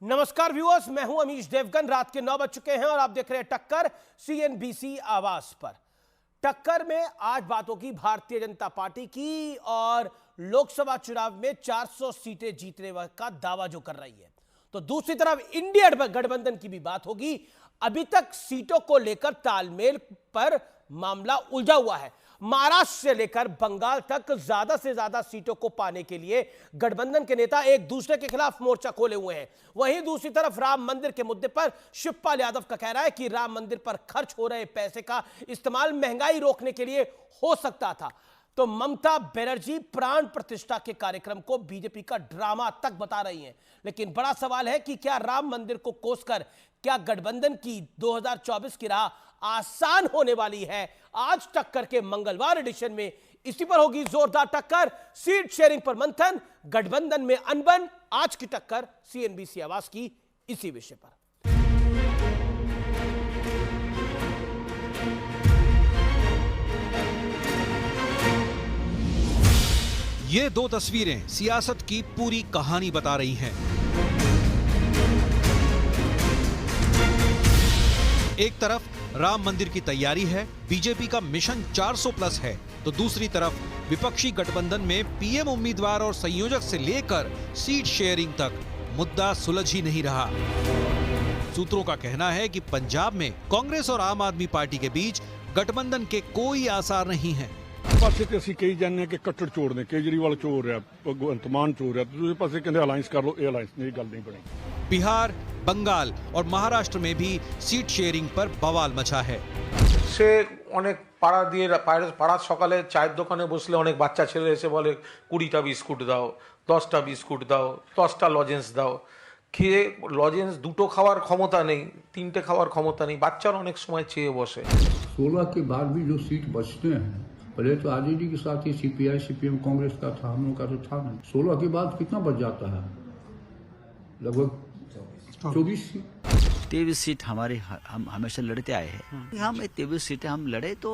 नमस्कार व्यूअर्स, मैं हूं अमीश देवगन। रात के 9 बज चुके हैं और आप देख रहे हैं टक्कर सीएनबीसी आवाज पर। टक्कर में आज बात होगी भारतीय जनता पार्टी की और लोकसभा चुनाव में 400 सीटें जीतने का दावा जो कर रही है। तो दूसरी तरफ इंडिया गठबंधन की भी बात होगी। अभी तक सीटों को लेकर तालमेल पर मामला उलझा हुआ है। महाराष्ट्र से लेकर बंगाल तक ज्यादा से ज्यादा सीटों को पाने के लिए गठबंधन के नेता एक दूसरे के खिलाफ मोर्चा खोले हुए हैं। वहीं दूसरी तरफ राम मंदिर के मुद्दे पर शिवपाल यादव का कहना है कि राम मंदिर पर खर्च हो रहे पैसे का इस्तेमाल महंगाई रोकने के लिए हो सकता था। तो ममता बनर्जी प्राण प्रतिष्ठा के कार्यक्रम को बीजेपी का ड्रामा तक बता रही हैं। लेकिन बड़ा सवाल है कि क्या राम मंदिर को कोसकर क्या गठबंधन की 2024 की राह आसान होने वाली है? आज टक्कर के मंगलवार एडिशन में इसी पर होगी जोरदार टक्कर। सीट शेयरिंग पर मंथन, गठबंधन में अनबन। आज की टक्कर सीएनबीसी आवाज की इसी विषय पर। ये दो तस्वीरें सियासत की पूरी कहानी बता रही हैं। एक तरफ राम मंदिर की तैयारी है, बीजेपी का मिशन 400 प्लस है, तो दूसरी तरफ विपक्षी गठबंधन में पीएम उम्मीदवार और संयोजक से लेकर सीट शेयरिंग तक मुद्दा सुलझ ही नहीं रहा। सूत्रों का कहना है कि पंजाब में कांग्रेस और आम आदमी पार्टी के बीच गठबंधन के कोई आसार नहीं है। पासे ते ਅਸੀਂ ਕਹੀ ਜਾਂਦੇ ਕਿ ਕੱਟੜ ਚੋਰ ਨੇ, ਕੇਜਰੀਵਾਲ ਚੋਰ ਹੈ, ਭਗਵੰਤ ਮਾਨ ਚੋਰ ਹੈ, ਦੂਸਰੇ ਪਾਸੇ ਕਹਿੰਦੇ ਅਲਾਈਅੰਸ ਕਰ ਲਓ। ਇਹ ਅਲਾਈਅੰਸ ਨਹੀਂ, ਗੱਲ नहीं बनेगी। बिहार, बंगाल और महाराष्ट्र में भी सीट शेयरिंग पर बवाल मचा है। সে অনেক পাড়া দিয়ে পাড়ার সকালে চায়ের দোকানে বসলে অনেক বাচ্চা ছেলে এসে বলে 20টা বিস্কুট দাও, 10টা বিস্কুট দাও, 10টা লজেন্স দাও। খেয়ে লজেন্স দুটো খাওয়ার ক্ষমতা নেই, 3টে খাওয়ার ক্ষমতা নেই, বাচ্চারা অনেক সময় চেয়ে বসে। 16 के बाद भी जो सीट बचते हैं, पहले तो आरजेडी के साथ ही सीपीआई सीपीएम कांग्रेस का था, हम लोग का तो था नहीं। 16 के बाद कितना बच जाता है? लगभग 24 सीट। 23 सीट हमारे हम हमेशा लड़ते आए हैं। हम 23 सीटें हम लड़े तो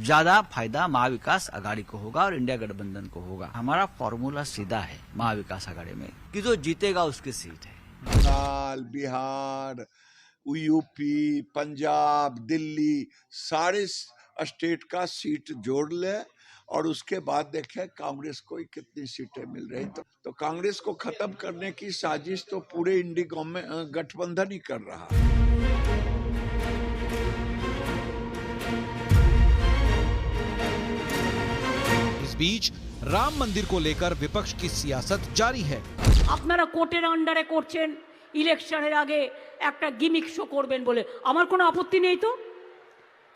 ज्यादा फायदा महाविकास आघाड़ी को होगा और इंडिया गठबंधन को होगा। हमारा फॉर्मूला सीधा है महाविकास आघाड़ी में कि जो जीतेगा उसकी सीट है। बंगाल, बिहार, यूपी, पंजाब, दिल्ली, सारे स्टेट का सीट जोड़ ले और उसके बाद देखें कांग्रेस को कितनी सीटें मिल रही। तो कांग्रेस को खत्म करने की साजिश तो पूरे इंडिया गठबंधन ही कर रहा है। इस बीच राम मंदिर को लेकर विपक्ष की सियासत जारी है। আপনারা কোর্টের আন্ডারে করছেন, ইলেকশনের আগে একটা গিমিক শো করবেন বলে আমার কোনো আপত্তি নেই তো,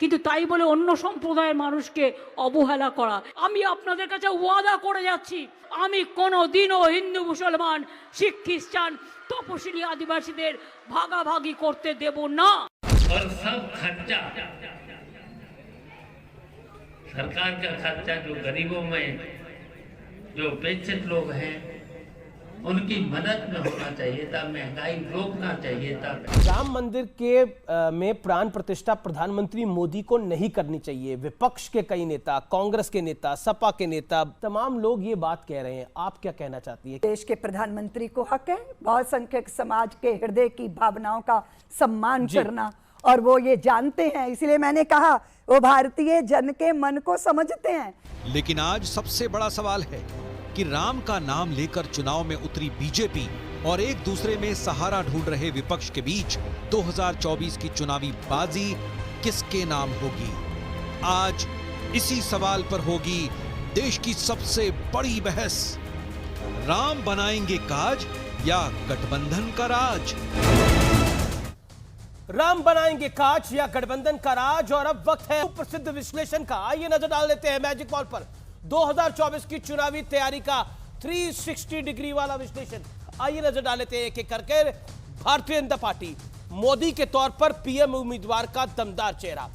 কিন্তু তাই বলে অন্য সম্প্রদায়ের মানুষকে অবহেলা করা। আমি আপনাদের কাছে ওয়াদা করে যাচ্ছি, আমি কোনোদিনও হিন্দু মুসলমান শিখ খ্রিস্টান তপশিলি আদিবাসীদের ভাগাভাগি করতে দেব না। और सब खर्चा सरकार का खर्चा जो गरीबों में जो पेंशन लोग हैं उनकी मदद में होना चाहिए था, महंगाई रोकना चाहिए था। राम मंदिर के में प्राण प्रतिष्ठा प्रधानमंत्री मोदी को नहीं करनी चाहिए। विपक्ष के कई नेता, कांग्रेस के नेता, सपा के नेता, तमाम लोग ये बात कह रहे हैं। आप क्या कहना चाहती है? देश के प्रधानमंत्री को हक है बहुसंख्यक समाज के हृदय की भावनाओं का सम्मान करना, और वो ये जानते हैं। इसलिए मैंने कहा वो भारतीय जन के मन को समझते हैं। लेकिन आज सबसे बड़ा सवाल है कि राम का नाम लेकर चुनाव में उतरी बीजेपी और एक दूसरे में सहारा ढूंढ रहे विपक्ष के बीच 2024 की चुनावी बाजी किसके नाम होगी? आज इसी सवाल पर होगी देश की सबसे बड़ी बहस। राम बनाएंगे काज या गठबंधन का राज? राम बनाएंगे काज या गठबंधन का राज? और अब वक्त है प्रसिद्ध विश्लेषण का। आइए नजर डाल लेते हैं मैजिक बॉल पर 2024 की चुनावी तैयारी का 360 डिग्री वाला विश्लेषण। आइए नजर डाल लेते हैं एक एक करके। भारतीय जनता पार्टी, मोदी के तौर पर पीएम उम्मीदवार का दमदार चेहरा।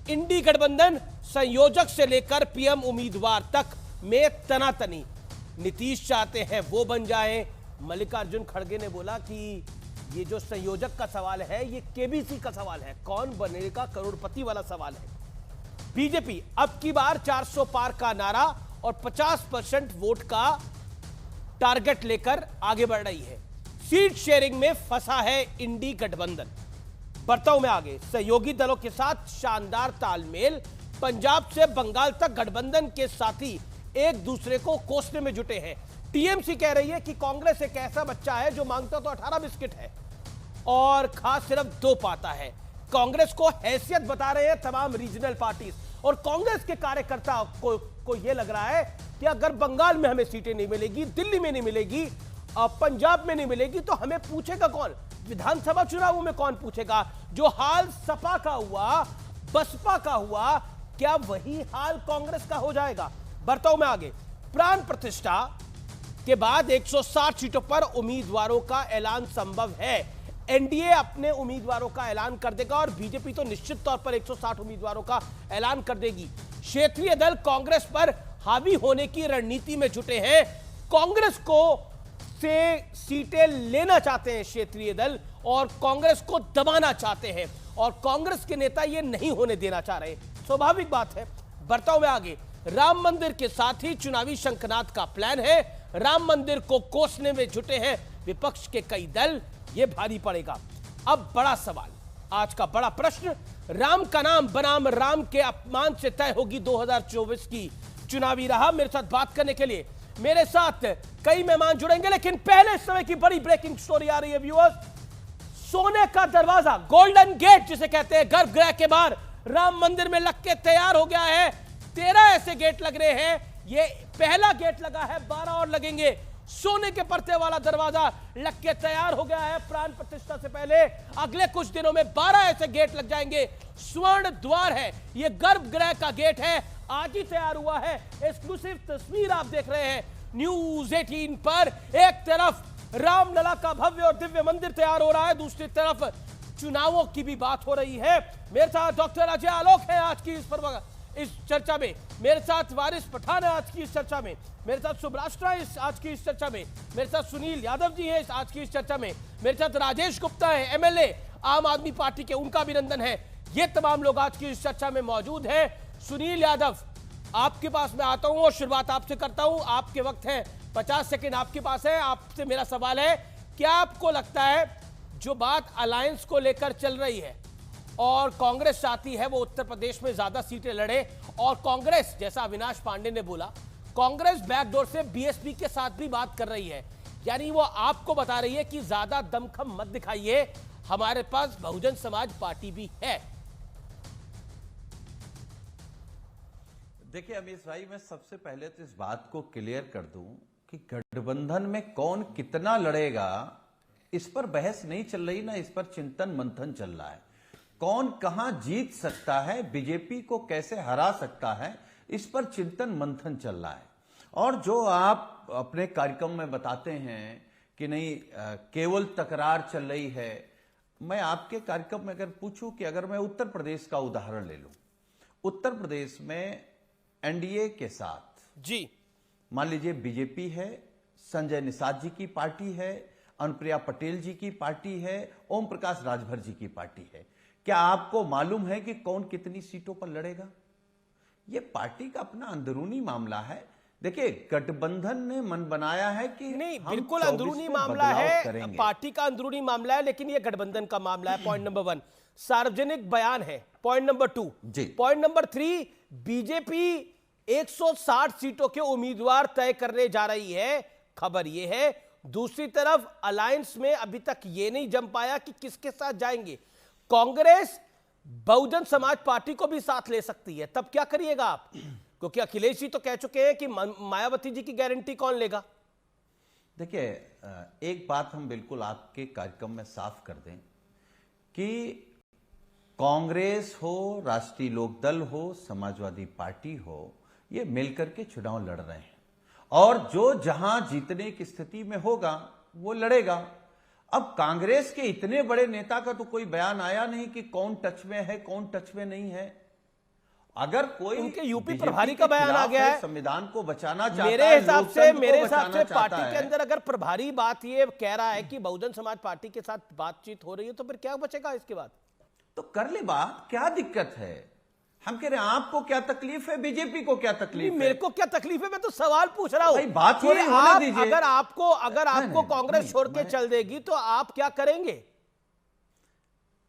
इंडी गठबंधन, संयोजक से लेकर पीएम उम्मीदवार तक में तनातनी। नीतीश चाहते हैं वो बन जाए। मल्लिकार्जुन खड़गे ने बोला कि ये जो संयोजक का सवाल है ये केबीसी का सवाल है, कौन बनेगा करोड़पति वाला सवाल है। बीजेपी अब की बार 400 पार का नारा और 50% वोट का टारगेट लेकर आगे बढ़ रही है। सीट शेयरिंग में फंसा है इंडी गठबंधन। बढ़ता हूं मैं आगे। सहयोगी दलों के साथ शानदार तालमेल, पंजाब से बंगाल तक गठबंधन के साथी एक दूसरे को कोसने में जुटे हैं। टीएमसी कह रही है कि कांग्रेस एक ऐसा बच्चा है जो मांगता तो 18 बिस्किट है और खा सिर्फ 2 पाता है। कांग्रेस को हैसियत बता रहे हैं तमाम रीजनल पार्टीज, और कांग्रेस के कार्यकर्ता को यह लग रहा है कि अगर बंगाल में हमें सीटें नहीं मिलेगी, दिल्ली में नहीं मिलेगी, पंजाब में नहीं मिलेगी, तो हमें पूछेगा कौन? विधानसभा चुनावों में कौन पूछेगा? जो हाल सपा का हुआ, बसपा का हुआ, क्या वही हाल कांग्रेस का हो जाएगा? बढ़ता हूं मैं आगे। प्राण प्रतिष्ठा के बाद 160 सीटों पर उम्मीदवारों का ऐलान संभव है। एनडीए अपने उम्मीदवारों का ऐलान कर देगा और बीजेपी तो निश्चित तौर पर 160 उम्मीदवारों का ऐलान कर देगी। क्षेत्रीय दल कांग्रेस पर हावी होने की रणनीति में जुटे हैं। कांग्रेस को से सीटें लेना चाहते हैं क्षेत्रीय दल, और कांग्रेस को दबाना चाहते हैं, और कांग्रेस के नेता यह नहीं होने देना चाह रहे। स्वाभाविक बात है। बढ़ता हूं मैं आगे। राम मंदिर के साथ ही चुनावी शंखनाद का प्लान है। राम मंदिर को कोसने में जुटे हैं विपक्ष के कई दल। यह भारी पड़ेगा। अब बड़ा सवाल, आज का बड़ा प्रश्न, राम का नाम बनाम राम के अपमान से तय होगी 2024 की चुनावी राह। मेरे साथ बात करने के लिए मेरे साथ कई मेहमान जुड़ेंगे, लेकिन पहले इस समय की बड़ी ब्रेकिंग स्टोरी आ रही है व्यूअर्स। सोने का दरवाजा, गोल्डन गेट जिसे कहते हैं, गर्भगृह के बाहर राम मंदिर में लग के तैयार हो गया है। 13 ऐसे गेट लग रहे हैं। ये पहला गेट लगा है, 12 और लगेंगे। सोने के पर्दे वाला दरवाजा लग के तैयार हो गया है। प्राण प्रतिष्ठा से पहले अगले कुछ दिनों में 12 ऐसे गेट लग जाएंगे। स्वर्ण द्वार है, ये गर्भगृह का गेट है, आज ही तैयार हुआ है। एक्सक्लूसिव तस्वीर आप देख रहे हैं न्यूज़ 18 पर। एक तरफ रामलला का भव्य और दिव्य मंदिर तैयार हो रहा है, दूसरी तरफ चुनावों की भी बात हो रही है। मेरे साथ डॉक्टर अजय आलोक है आज की इस चर्चा में, मेरे साथ वारिस पठान है आज की इस चर्चा में, मेरे साथ सुब्राष्ट्रा है आज की इस चर्चा में, मेरे साथ सुनील यादव जी है आज की इस चर्चा में, मेरे साथ राजेश गुप्ता है, एमएलए आम आदमी पार्टी के, उनका अभिनंदन है। ये तमाम लोग आज की इस चर्चा में मौजूद हैं। सुनील यादव, आपके पास मैं आता हूं और शुरुआत आपसे करता हूं। आपके वक्त है 50 सेकेंड आपके पास है। आपसे मेरा सवाल है, क्या आपको लगता है जो बात अलायंस को लेकर चल रही है और कांग्रेस चाहती है वो उत्तर प्रदेश में ज्यादा सीटें लड़े, और कांग्रेस, जैसा अविनाश पांडे ने बोला, कांग्रेस बैकडोर से बीएसपी के साथ भी बात कर रही है, यानी वो आपको बता रही है कि ज्यादा दमखम मत दिखाइए, हमारे पास बहुजन समाज पार्टी भी है। देखिए अमीश भाई, मैं सबसे पहले तो इस बात को क्लियर कर दूं कि गठबंधन में कौन कितना लड़ेगा इस पर बहस नहीं चल रही ना, इस पर चिंतन मंथन चल रहा है। कौन कहां जीत सकता है, बीजेपी को कैसे हरा सकता है, इस पर चिंतन मंथन चल रहा है। और जो आप अपने कार्यक्रम में बताते हैं कि नहीं केवल तकरार चल रही है, मैं आपके कार्यक्रम में अगर पूछूं कि अगर मैं उत्तर प्रदेश का उदाहरण ले लूं, उत्तर प्रदेश में एनडीए के साथ जी मान लीजिए बीजेपी है, संजय निषाद जी की पार्टी है, अनुप्रिया पटेल जी की पार्टी है, ओम प्रकाश राजभर जी की पार्टी है। क्या आपको मालूम है कि कौन कितनी सीटों पर लड़ेगा? यह पार्टी का अपना अंदरूनी मामला है। देखिए गठबंधन ने मन बनाया है कि नहीं, बिल्कुल अंदरूनी मामला है, पार्टी का अंदरूनी मामला है, लेकिन यह गठबंधन का मामला है। पॉइंट नंबर 1 सार्वजनिक बयान है। Point number 2 point number 3 BJP 160 सीटों के उम्मीदवार तय करने जा रही है, खबर यह है। दूसरी तरफ अलायंस में अभी तक यह नहीं जम पाया कि किसके साथ जाएंगे। कांग्रेस बहुजन समाज पार्टी को भी साथ ले सकती है, तब क्या करिएगा आप? क्योंकि अखिलेश जी तो कह चुके हैं कि मायावती जी की गारंटी कौन लेगा? देखिए एक बात हम बिल्कुल आपके कार्यक्रम में साफ कर दें कि कांग्रेस हो, राष्ट्रीय लोकदल हो, समाजवादी पार्टी हो, ये मिलकर के चुनाव लड़ रहे हैं, और जो जहां जीतने की स्थिति में होगा वो लड़ेगा। अब कांग्रेस के इतने बड़े नेता का तो कोई बयान आया नहीं कि कौन टच में है, कौन टच में नहीं है। अगर कोई उनके यूपी प्रभारी का बयान आ गया है, संविधान को बचाना चाहता है, मेरे हिसाब से पार्टी के अंदर अगर प्रभारी बात ये कह रहा है कि बहुजन समाज पार्टी के साथ बातचीत हो रही है, तो फिर क्या बचेगा इसके बाद? तो कर ले बात, क्या दिक्कत है? हम कह रहे हैं आपको क्या तकलीफ है, बीजेपी को क्या तकलीफ है? मेरे को क्या तकलीफ है, मैं तो सवाल पूछ रहा हूं। भाई बात हो रही होने दीजिए। अगर आपको कांग्रेस छोड़ के चल देगी तो आप क्या करेंगे?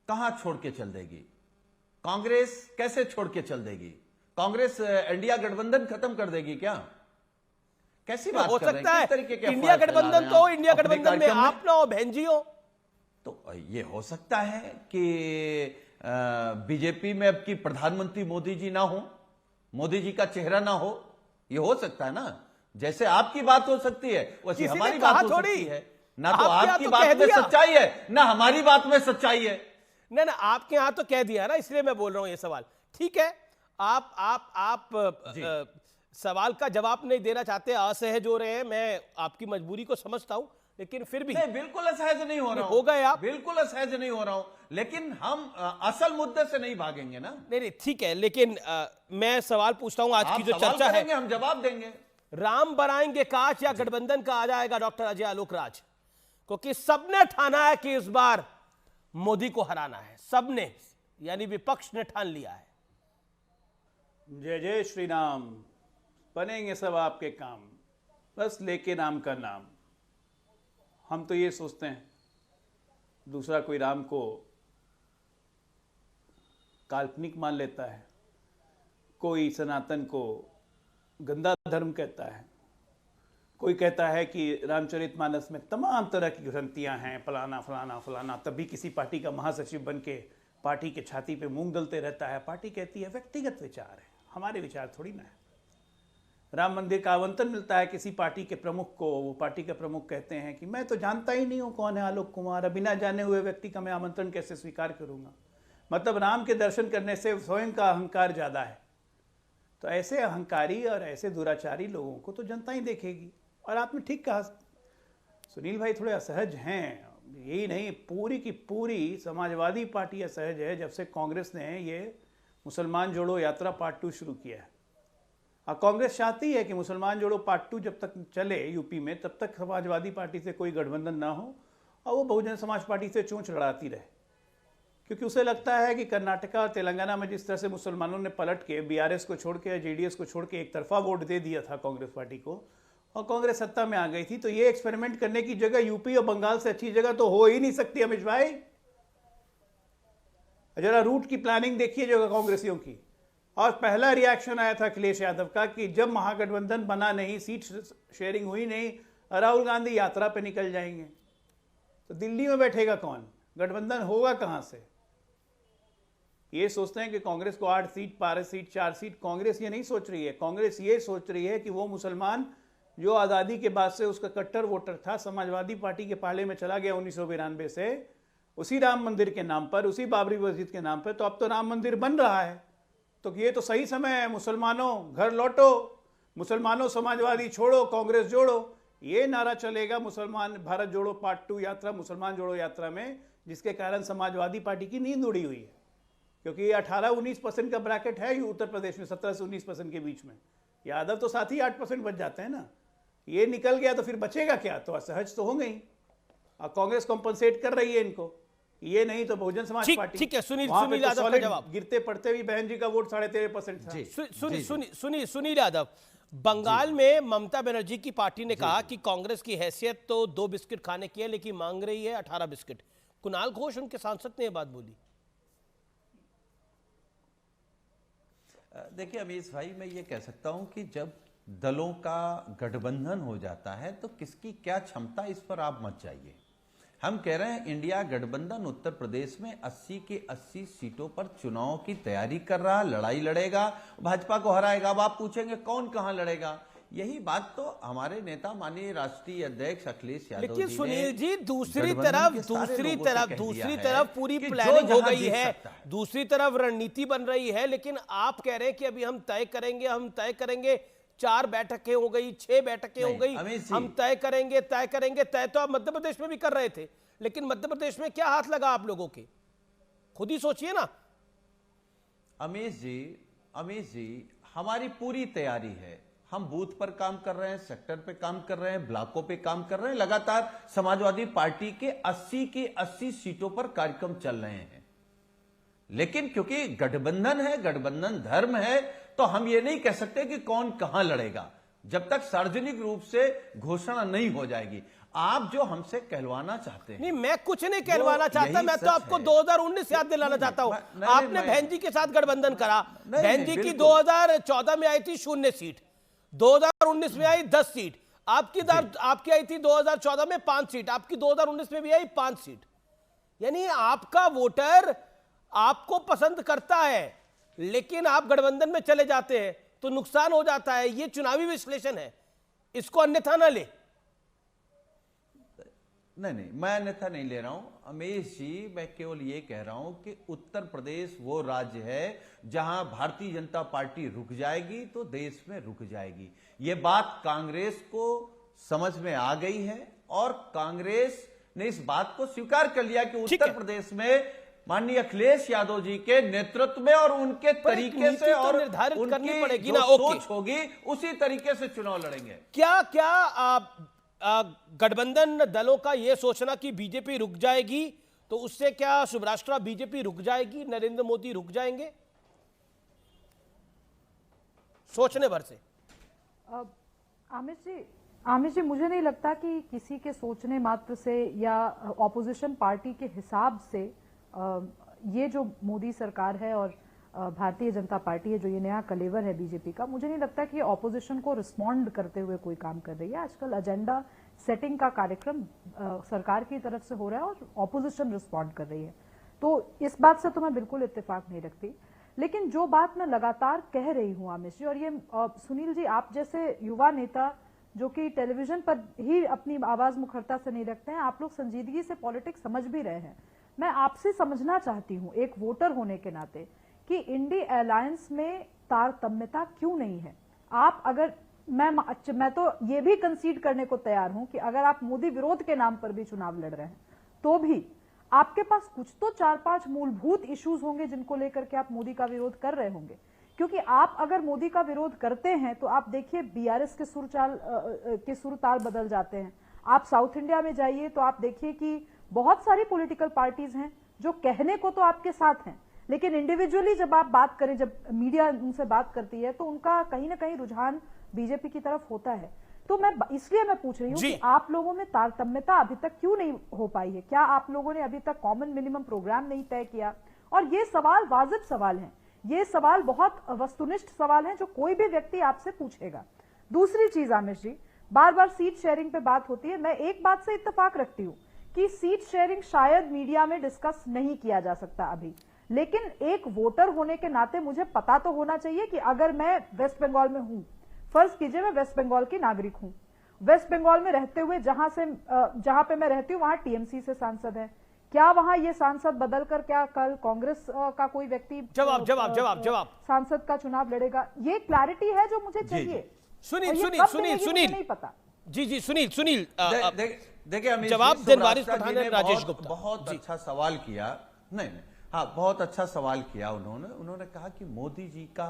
कहां छोड़ के चल देगी कांग्रेस? कैसे छोड़ के चल देगी कांग्रेस? इंडिया गठबंधन खत्म कर देगी क्या? कैसी बात हो कर रहे हैं? सकता है किस तरीके के इंडिया अफवाह फैला गठबंधन रहे तो हैं इंडिया अपने गठबंधन में कार्यक्रम आप ना हो, बहन जी हो। तो ये हो सकता है कि बीजेपी में अब की प्रधानमंत्री मोदी जी ना हो, मोदी जी का चेहरा ना हो, ये हो सकता है ना। जैसे आपकी बात हो सकती है वैसे हमारी बात हो सकती है ना। तो आपकी बात में सच्चाई है ना हमारी बात में सच्चाई है। ना आपके यहां तो कह दिया ना, इसलिए मैं बोल रहा हूं ये सवाल। ठीक है, आप सवाल का जवाब नहीं देना चाहते, असहज हो रहे हैं, मैं आपकी मजबूरी को समझता हूं, लेकिन फिर भी नहीं, बिल्कुल असहज नहीं हो रहा हूं। हो गए आप? बिल्कुल असहज नहीं हो रहा हूं, लेकिन हम असल मुद्दे से नहीं भागेंगे ना। नहीं ठीक है, लेकिन मैं सवाल पूछता हूं। आज की जो चर्चा है, हम जवाब देंगे। राम बनाएंगे काज या गठबंधन का आ जाएगा डॉक्टर अजय आलोक राज? क्योंकि सबने ठाना है कि इस बार मोदी को हराना है, सबने, यानी विपक्ष ने ठान लिया है। जय जय श्री राम, बनेंगे सब आपके काम, बस लेके राम का नाम। हम तो ये सोचते हैं दूसरा कोई राम को काल्पनिक मान लेता है, कोई सनातन को गंदा धर्म कहता है, कोई कहता है कि रामचरितमानस में तमाम तरह की ग्रंथियां हैं, फलाना फलाना फलाना, तभी किसी पार्टी का महासचिव बन के पार्टी के छाती पे मूंग दलते रहता है। पार्टी कहती है व्यक्तिगत विचार है, हमारे विचार थोड़ी ना है। राम मंदिर का आवंटन मिलता है किसी पार्टी के प्रमुख को, वो पार्टी के प्रमुख कहते हैं कि मैं तो जानता ही नहीं हूं कौन है आलोक कुमार, बिना जाने हुए व्यक्ति का मैं आमंत्रण कैसे स्वीकार करूंगा। मतलब राम के दर्शन करने से स्वयं का अहंकार ज्यादा है। तो ऐसे अहंकारी और ऐसे दुराचारी लोगों को तो जनता ही देखेगी। और आपने ठीक कहा, सुनील भाई थोड़े असहज हैं, यही नहीं पूरी की पूरी समाजवादी पार्टी असहज है जब से कांग्रेस ने ये मुसलमान जोड़ो यात्रा पार्ट 2 शुरू किया है। और कांग्रेस चाहती है कि मुसलमान जोड़ो पार्ट 2 जब तक चले यूपी में, तब तक समाजवादी पार्टी से कोई गठबंधन ना हो और वो बहुजन समाज पार्टी से चोंच लड़ाती रहे। क्योंकि उसे लगता है कि कर्नाटका और तेलंगाना में जिस तरह से मुसलमानों ने पलट के बीआरएस को छोड़ के, जेडीएस को छोड़ के एक तरफा वोट दे दिया था कांग्रेस पार्टी को, और कांग्रेस सत्ता में आ गई थी, तो ये एक्सपेरिमेंट करने की जगह यूपी और बंगाल से अच्छी जगह तो हो ही नहीं सकती। अमित भाई जरा रूट की प्लानिंग देखिए जो कांग्रेसियों की। और पहला रिएक्शन आया था अखिलेश यादव का कि जब महागठबंधन बना नहीं, सीट शेयरिंग हुई नहीं, राहुल गांधी यात्रा पे निकल जाएंगे, तो दिल्ली में बैठेगा कौन, गठबंधन होगा कहां से। ये सोचते हैं कि कांग्रेस को 8 सीट, 12 सीट, 4 सीट, कांग्रेस ये नहीं सोच रही है। कांग्रेस ये सोच रही है कि वो मुसलमान जो आज़ादी के बाद से उसका कट्टर वोटर था, समाजवादी पार्टी के पाले में चला गया 1992 से, उसी राम मंदिर के नाम पर, उसी बाबरी मस्जिद के नाम पर, तो अब तो राम मंदिर बन रहा है, तो ये तो सही समय है, मुसलमानों घर लौटो, मुसलमानों समाजवादी छोड़ो, कांग्रेस जोड़ो, ये नारा चलेगा मुसलमान भारत जोड़ो पार्ट 2 यात्रा, मुसलमान जोड़ो यात्रा में, जिसके कारण समाजवादी पार्टी की नींद उड़ी हुई है। क्योंकि ये 18-19% का ब्रैकेट है उत्तर प्रदेश में, 17 से 19% के बीच में। यादव तो साथ ही 8% बच जाते हैं ना, ये निकल गया तो फिर बचेगा क्या, तो असहज तो होंगे ही। और कांग्रेस कॉम्पनसेट कर रही है इनको, ये नहीं तो बहुजन समाज पार्टी। ठीक है, सुनील यादव का जवाब। गिरते पड़ते भी बहन जी का वोट 13.5% था। सुनील यादव, बंगाल में ममता बनर्जी की पार्टी ने कहा कि कांग्रेस की हैसियत तो 2 बिस्किट खाने की है, लेकिन मांग रही है 18 बिस्किट। कुणाल घोष उनके सांसद ने यह बात बोली। देखिए अमीश भाई, मैं ये कह सकता हूं कि जब दलों का गठबंधन हो जाता है तो किसकी क्या क्षमता, इस पर आप मत जाइए। हम कह रहे हैं इंडिया गठबंधन उत्तर प्रदेश में 80 के 80 सीटों पर चुनाव की तैयारी कर रहा, लड़ाई लड़ेगा, भाजपा को हराएगा। अब आप पूछेंगे कौन कहां लड़ेगा, यही बात तो हमारे नेता माननीय राष्ट्रीय अध्यक्ष अखिलेश यादव जी, लेकिन सुनील जी दूसरी तरफ पूरी कि प्लानिंग हो गई है, दूसरी तरफ रणनीति बन रही है, लेकिन आप कह रहे हैं कि अभी हम तय करेंगे। 4 बैठकें हो गई, 6 बैठकें हो गई, हम तय करेंगे। तय तो आप मध्य प्रदेश में भी कर रहे थे, लेकिन मध्य प्रदेश में क्या हाथ लगा आप लोगों के, खुद ही सोचिए ना। अमीश जी हमारी पूरी तैयारी है, हम बूथ पर काम कर रहे हैं, सेक्टर पे काम कर रहे हैं, ब्लॉकों पे काम कर रहे हैं, लगातार समाजवादी पार्टी के 80 की 80 सीटों पर कार्यक्रम चल रहे हैं। लेकिन क्योंकि गठबंधन है, गठबंधन धर्म है, तो हम ये नहीं कह सकते कि कौन कहां लड़ेगा जब तक सार्वजनिक रूप से घोषणा नहीं हो जाएगी। आप जो हमसे कहलवाना चाहते हैं, नहीं, मैं कुछ नहीं कहलवाना चाहता, मैं तो आपको 2019 याद दिलाना चाहता हूं। आपने बहन जी के साथ गठबंधन करा, बहन जी की 2014 में आई थी 0 सीट, 2019 में आई 10 सीट, आपकी आई थी 2014 में 5 सीट, आपकी 2019 में भी आई 5 सीट। यानी आपका वोटर आपको पसंद करता है, लेकिन आप गठबंधन में चले जाते हैं तो नुकसान हो जाता है। यह चुनावी विश्लेषण है, इसको अन्यथा ना ले। नहीं, मैं अन्यथा नहीं ले रहा हूं अमेश जी, मैं केवल ये कह रहा हूं कि उत्तर प्रदेश वो राज्य है जहां भारतीय जनता पार्टी रुक जाएगी तो देश में रुक जाएगी। ये बात कांग्रेस को समझ में आ गई है और कांग्रेस ने इस बात को स्वीकार कर लिया कि उत्तर प्रदेश में माननीय अखिलेश यादव जी के नेतृत्व में और उनके तरीके से और निर्धारित करनी पड़ेगी जो ना, सोच होगी उसी तरीके से चुनाव लड़ेंगे। क्या गठबंधन दलों का यह सोचना कि बीजेपी रुक जाएगी तो उससे क्या शुभराष्ट्र बीजेपी रुक जाएगी, नरेंद्र मोदी रुक जाएंगे सोचने भर से? आमिर जी, मुझे नहीं लगता कि किसी के सोचने मात्र से या ऑपोजिशन पार्टी के हिसाब से ये जो मोदी सरकार है और भारतीय जनता पार्टी है, जो ये नया कलेवर है बीजेपी का, मुझे नहीं लगता कि ऑपोजिशन को रिस्पॉन्ड करते हुए कोई काम कर रही है। आजकल एजेंडा सेटिंग का कार्यक्रम सरकार की तरफ से हो रहा है और ऑपोजिशन रिस्पॉन्ड कर रही है, तो इस बात से तो मैं बिल्कुल इत्तेफाक नहीं रखती। लेकिन जो बात मैं लगातार कह रही हूँ आमिर जी, और ये सुनील जी आप जैसे युवा नेता जो कि टेलीविजन पर ही अपनी आवाज मुखरता से नहीं रखते हैं, आप लोग संजीदगी से पॉलिटिक्स समझ भी रहे हैं। मैं आपसे समझना चाहती हूँ एक वोटर होने के नाते कि इंडी अलायंस में तारतम्यता क्यों नहीं है। आप अगर मैं तो ये भी कंसीड करने को तैयार हूं कि अगर आप मोदी विरोध के नाम पर भी चुनाव लड़ रहे हैं तो भी आपके पास कुछ तो 4-5 मूलभूत इश्यूज होंगे जिनको लेकर के आप मोदी का विरोध कर रहे होंगे। क्योंकि आप अगर मोदी का विरोध करते हैं तो आप देखिए बीआरएस के सुर ताल बदल जाते हैं। आप साउथ इंडिया में जाइए तो आप देखिए कि बहुत सारी पॉलिटिकल पार्टीज हैं जो कहने को तो आपके साथ हैं, लेकिन इंडिविजुअली जब आप बात करें, जब मीडिया उनसे बात करती है तो उनका कहीं ना कहीं रुझान बीजेपी की तरफ होता है। तो मैं इसलिए मैं पूछ रही हूँ कि आप लोगों में तारतम्यता अभी तक क्यों नहीं हो पाई है? क्या आप लोगों ने अभी तक कॉमन मिनिमम प्रोग्राम नहीं तय किया? और ये सवाल वाजिब सवाल है, ये सवाल बहुत वस्तुनिष्ठ सवाल है जो कोई भी व्यक्ति आपसे पूछेगा। दूसरी चीज आमिर जी, बार बार सीट शेयरिंग पे बात होती है। मैं एक बात से इत्तेफाक रखती हूँ कि सीट शेयरिंग शायद मीडिया में डिस्कस नहीं किया जा सकता अभी, लेकिन एक वोटर होने के नाते मुझे पता तो होना चाहिए कि अगर मैं वेस्ट बंगाल में हूं, फर्ज कीजिए मैं वेस्ट बंगाल की नागरिक हूं, वेस्ट बंगाल में रहते हुए जहां पे मैं रहती हूं वहां टीएमसी से सांसद है, क्या वहां ये सांसद बदल कर क्या कल कांग्रेस का कोई व्यक्ति जवाब सांसद का चुनाव लड़ेगा? ये क्लारिटी है जो मुझे चाहिए। सुनील नहीं पता। जी सुनील देखिए जवाब दें वारिस पठान ने राजेश गुप्ता। बहुत अच्छा सवाल किया। नहीं, हाँ, बहुत अच्छा सवाल किया उन्होंने कहा कि मोदी जी का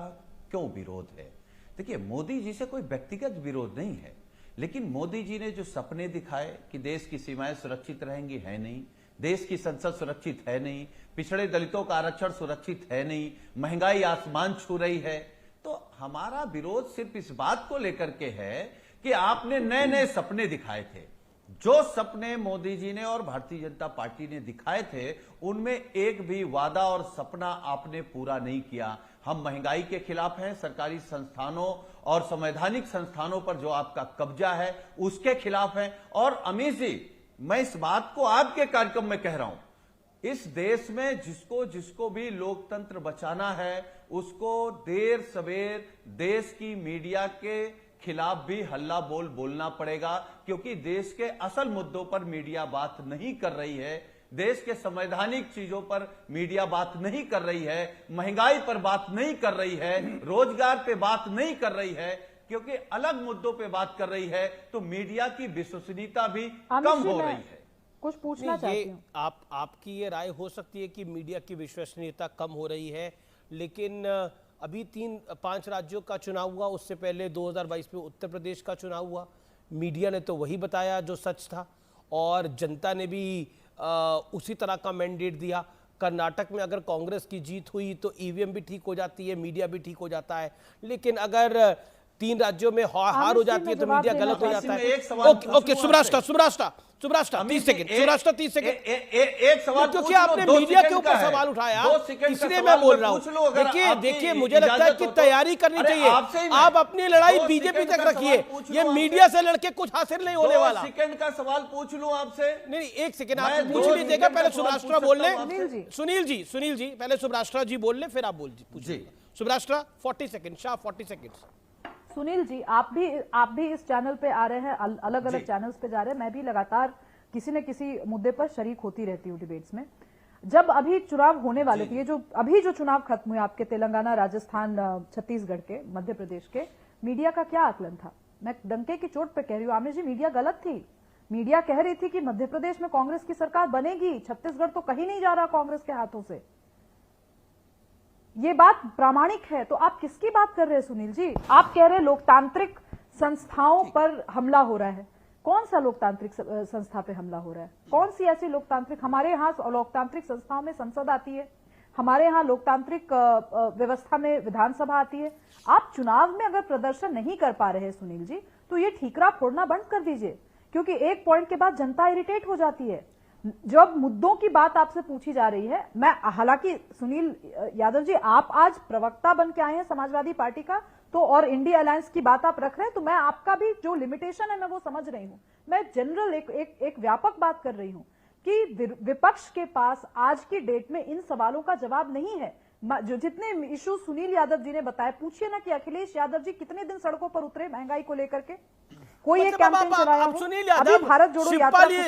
क्यों विरोध है। देखिए, मोदी जी से कोई व्यक्तिगत विरोध नहीं है, लेकिन मोदी जी ने जो सपने दिखाए कि देश की सीमाएं सुरक्षित रहेंगी, है नहीं, देश की संसद सुरक्षित है नहीं, पिछड़े दलितों का आरक्षण सुरक्षित है नहीं, महंगाई आसमान छू रही है, तो हमारा विरोध सिर्फ इस बात को लेकर के है कि आपने नए नए सपने दिखाए थे। जो सपने मोदी जी ने और भारतीय जनता पार्टी ने दिखाए थे उनमें एक भी वादा और सपना आपने पूरा नहीं किया। हम महंगाई के खिलाफ हैं, सरकारी संस्थानों और संवैधानिक संस्थानों पर जो आपका कब्जा है उसके खिलाफ हैं। और अमीर जी, मैं इस बात को आपके कार्यक्रम में कह रहा हूं, इस देश में जिसको भी लोकतंत्र बचाना है उसको देर सवेर देश की मीडिया के खिलाफ भी हल्ला बोल बोलना पड़ेगा, क्योंकि देश के असल मुद्दों पर मीडिया बात नहीं कर रही है, देश के संवैधानिक चीजों पर मीडिया बात नहीं कर रही है, महंगाई पर बात नहीं कर रही है, रोजगार पे बात नहीं कर रही है, क्योंकि अलग मुद्दों पे बात कर रही है तो मीडिया की विश्वसनीयता भी कम हो रही है। कुछ पूछना चाहती हूं। आपकी ये राय हो सकती है कि मीडिया की विश्वसनीयता कम हो रही है, लेकिन अभी 3-5 राज्यों का चुनाव हुआ, उससे पहले 2022 में उत्तर प्रदेश का चुनाव हुआ। मीडिया ने तो वही बताया जो सच था और जनता ने भी उसी तरह का मैंडेट दिया। कर्नाटक में अगर कांग्रेस की जीत हुई तो ईवीएम भी ठीक हो जाती है, मीडिया भी ठीक हो जाता है, लेकिन अगर 3 राज्यों में हार हो जाती है तो मीडिया गलत हो जाता है। ओके सुब्राष्ट्र 30 सेकंड, सुब्राष्ट्र 30 सेकंड। एक सवाल क्योंकि आपने मीडिया के ऊपर सवाल उठाया, इसलिए मैं बोल रहा हूँ। देखिए मुझे लगता है कि तैयारी करनी चाहिए। आप अपनी लड़ाई बीजेपी तक रखिए, ये मीडिया से लड़के कुछ हासिल नहीं होने वाला। सेकंड का सवाल पूछ लूं आपसे? नहीं, एक सेकंड आप पूछ लीजिएगा, पहले सुब्राष्ट्र बोल ले। सुनील जी पहले सुब्राष्ट्र जी बोल ले, फिर आप पूछिए। सुब्राष्ट्र 40 सेकंड, शाह 40 सेकंड। सुनील जी, आप भी इस चैनल पे आ रहे हैं, अलग अलग चैनल्स पे जा रहे हैं। मैं भी लगातार किसी न किसी मुद्दे पर शरीक होती रहती हूँ डिबेट्स में। जब अभी चुनाव होने वाले थे, अभी जो चुनाव खत्म हुए आपके तेलंगाना, राजस्थान, छत्तीसगढ़ के, मध्य प्रदेश के, मीडिया का क्या आकलन था? मैं डंके की चोट पे कह रही हूँ आमिर जी, मीडिया गलत थी। मीडिया कह रही थी कि मध्य प्रदेश में कांग्रेस की सरकार बनेगी, छत्तीसगढ़ तो कहीं नहीं जा रहा कांग्रेस के हाथों से। ये बात प्रामाणिक है। तो आप किसकी बात कर रहे हैं सुनील जी? आप कह रहे हैं लोकतांत्रिक संस्थाओं पर हमला हो रहा है। कौन सा लोकतांत्रिक संस्था पे हमला हो रहा है? कौन सी ऐसी लोकतांत्रिक? हमारे यहाँ लोकतांत्रिक संस्थाओं में संसद आती है, हमारे यहाँ लोकतांत्रिक व्यवस्था में विधानसभा आती है। आप चुनाव में अगर प्रदर्शन नहीं कर पा रहे हैं सुनील जी, तो ये ठीकरा फोड़ना बंद कर दीजिए, क्योंकि एक पॉइंट के बाद जनता इरिटेट हो जाती है। जब मुद्दों की बात आपसे पूछी जा रही है, मैं हालांकि सुनील यादव जी, आप आज प्रवक्ता बन के आए हैं समाजवादी पार्टी का, तो और इंडिया अलायंस की बात आप रख रहे हैं, तो मैं आपका भी जो लिमिटेशन है मैं वो समझ रही हूं। मैं जनरल एक व्यापक बात कर रही हूं कि विपक्ष के पास आज की डेट में इन सवालों का जवाब नहीं है। जो जितने इशू सुनील यादव जी ने बताए, पूछिए ना कि अखिलेश यादव जी कितने दिन सड़कों पर उतरे महंगाई को लेकर के, कोई एक कैंपेन चलाया हो? सुनील यादव, भारत जोड़ो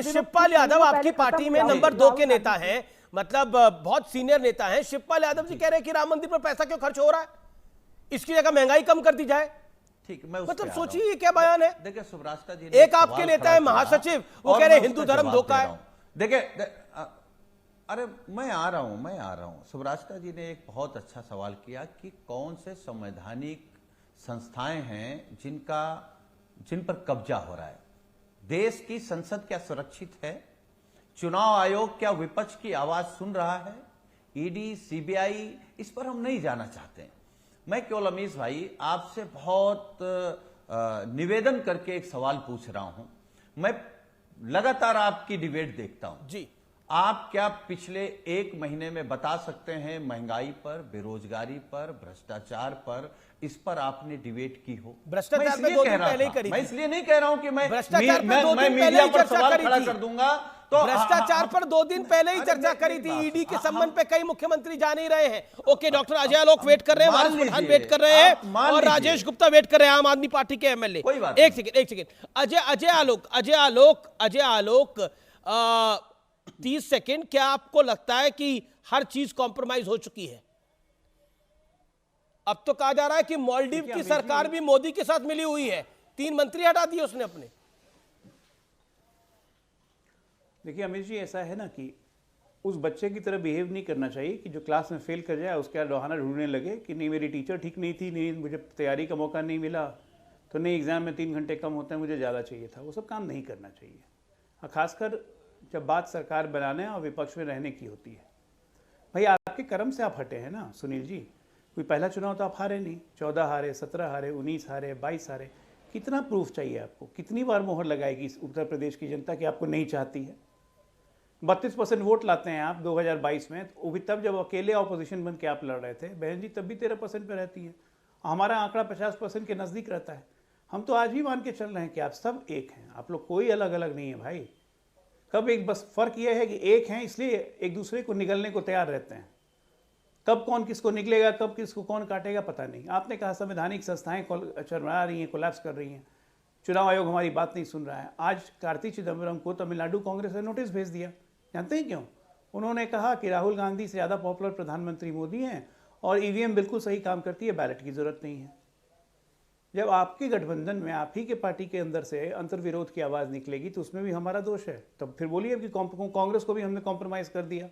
शिवपाल यादव आपकी पार्टी में नंबर 2 के नेता हैं, मतलब बहुत सीनियर नेता हैं। शिवपाल यादव जी कह रहे हैं कि राम मंदिर पर पैसा क्यों खर्च हो रहा है, इसकी जगह महंगाई कम कर दी जाए। ठीक, मैं मतलब सोचिए क्या बयान है। देखिए सुब्राष्ट्र जी, एक आपके नेता है महासचिव, वो कह रहे हिंदू धर्म धोखा है। देखिए, अरे मैं आ रहा हूं। सुब्राष्ट्र जी ने एक बहुत अच्छा सवाल किया कि कौन से संवैधानिक संस्थाएं हैं जिन पर कब्जा हो रहा है। देश की संसद क्या सुरक्षित है? चुनाव आयोग क्या विपक्ष की आवाज सुन रहा है? ईडी, सीबीआई, इस पर हम नहीं जाना चाहते। मैं केवल अमीश भाई आपसे बहुत निवेदन करके एक सवाल पूछ रहा हूं। मैं लगातार आपकी डिबेट देखता हूं जी। आप क्या पिछले 1 महीने में बता सकते हैं महंगाई पर, बेरोजगारी पर, भ्रष्टाचार पर, इस पर आपने डिबेट की हो? भ्रष्टाचार पे 2 दिन पहले ही करी। मैं इसलिए नहीं कह रहा हूं कि मैं मीडिया पर सवाल खड़ा कर दूंगा। तो भ्रष्टाचार पर 2 दिन पहले ही चर्चा करी थी। ईडी के संबंध पे कई मुख्यमंत्री जा नहीं रहे हैं। Okay, doctor Ajay Alok wait कर रहे हैं, वारिस पठान वेट कर रहे हैं, और राजेश गुप्ता वेट कर रहे हैं, आम आदमी पार्टी के एमएलए। एक सेकंड अजय आलोक 30 सेकंड। क्या आपको लगता है कि हर चीज कॉम्प्रोमाइज हो चुकी है? अब तो कहा जा रहा है कि मालदीव की सरकार भी मोदी के साथ मिली हुई है, 3 मंत्री हटा दिए उसने अपने। देखिए अमित जी, ऐसा है ना कि उस बच्चे की तरह बिहेव नहीं करना चाहिए कि जो क्लास में फेल कर जाए उसके बाद बहाना ढूंढने लगे कि नहीं मेरी टीचर ठीक नहीं थी, नहीं मुझे तैयारी का मौका नहीं मिला, तो नहीं एग्जाम में 3 घंटे कम होते हैं, मुझे ज़्यादा चाहिए था। वो सब काम नहीं करना चाहिए, खासकर जब बात सरकार बनाने और विपक्ष में रहने की होती है। भाई आपके कर्म से आप हटे हैं ना सुनील जी। कोई पहला चुनाव तो आप हारे नहीं, 14 हारे, 17 हारे, 19 हारे, 22 हारे। कितना प्रूफ चाहिए आपको? कितनी बार मोहर लगाएगी इस उत्तर प्रदेश की जनता कि आपको नहीं चाहती है? 32% वोट लाते हैं आप 2022 में, वो भी तब जब अकेले ऑपोजिशन बन के आप लड़ रहे थे। बहन जी तब भी 13% पे रहती है। हमारा आंकड़ा 50% के नज़दीक रहता है। हम तो आज भी मान के चल रहे हैं कि आप सब एक हैं, आप लोग कोई अलग अलग नहीं है भाई। कब एक बस फर्क यह है कि एक हैं इसलिए एक दूसरे को निगलने को तैयार रहते हैं। कब कौन किसको निकलेगा, कब किसको कौन काटेगा, पता नहीं। आपने कहा संवैधानिक संस्थाएं चरमरा रही हैं, कोलैप्स कर रही हैं, चुनाव आयोग हमारी बात नहीं सुन रहा है। आज कार्ति चिदम्बरम को तमिलनाडु कांग्रेस ने नोटिस भेज दिया। जानते हैं क्यों? उन्होंने कहा कि राहुल गांधी से ज़्यादा पॉपुलर प्रधानमंत्री मोदी हैं और ईवीएम बिल्कुल सही काम करती है, बैलेट की जरूरत नहीं है। जब आपके गठबंधन में आप ही के पार्टी के अंदर से अंतर्विरोध की आवाज़ निकलेगी तो उसमें भी हमारा दोष है। तब फिर बोलिए कि कांग्रेस को भी हमने कॉम्प्रोमाइज़ कर दिया।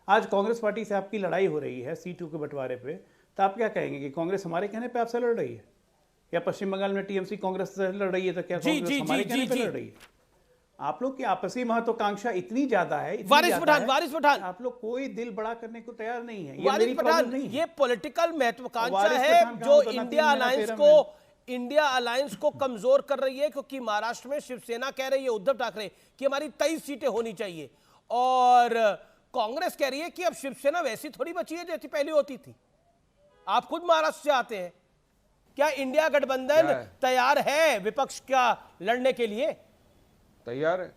आज कांग्रेस पार्टी से आपकी लड़ाई हो रही है सीटों के बंटवारे पे, तो आप क्या कहेंगे कि कांग्रेस हमारे कहने पे आपसे लड़ रही है? या पश्चिम बंगाल में टीएमसी कांग्रेस से लड़ रही है तो क्या कांग्रेस हमारे कहने पे लड़ रही है? आप लोग की आपसी महत्वाकांक्षा इतनी ज्यादा है, वारिस पठान आप लोग कोई दिल बड़ा करने को तैयार नहीं है। वारिस पठान, ये पॉलिटिकल महत्वाकांक्षा है जो इंडिया अलायंस को कमजोर कर रही है, क्योंकि महाराष्ट्र में शिवसेना कह रही है, उद्धव ठाकरे, कि हमारी 23 सीटें होनी चाहिए, और कांग्रेस कह रही है कि अब शिवसेना वैसी थोड़ी बची है जैसी पहले होती थी। आप खुद महाराष्ट्र से आते हैं, क्या इंडिया गठबंधन तैयार है विपक्ष का लड़ने के लिए? तैयार है।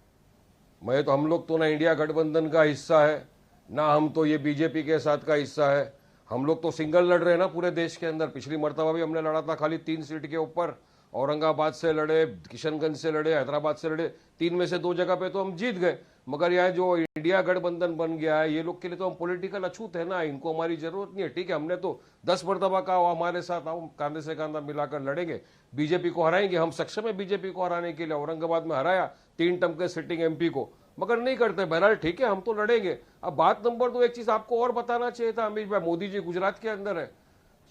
हम लोग तो ना इंडिया गठबंधन का हिस्सा है, ना हम तो ये बीजेपी के साथ का हिस्सा है। हम लोग तो सिंगल लड़ रहे हैं ना पूरे देश के अंदर। पिछली मर्तबा भी हमने लड़ा था खाली 3 सीट के ऊपर, औरंगाबाद से लड़े, किशनगंज से लड़े, हैदराबाद से लड़े, 3 में से 2 जगह पे तो हम जीत गए। मगर यहाँ जो इंडिया गठबंधन बन गया है, ये लोग के लिए तो हम पॉलिटिकल अछूत है ना, इनको हमारी जरूरत नहीं है। ठीक है, हमने तो 10 मर्तबा का हमारे साथ आओ, कांधे से कांधा मिलाकर लड़ेंगे, बीजेपी को हराएंगे। हम सक्षम है बीजेपी को हराने के लिए। औरंगाबाद में हराया 3 टर्म के सिटिंग एमपी को, मगर नहीं करते। बहरहाल ठीक है, हम तो लड़ेंगे। अब बात नंबर 2, एक चीज आपको और बताना चाहिए था अमित भाई, मोदी जी गुजरात के अंदर है,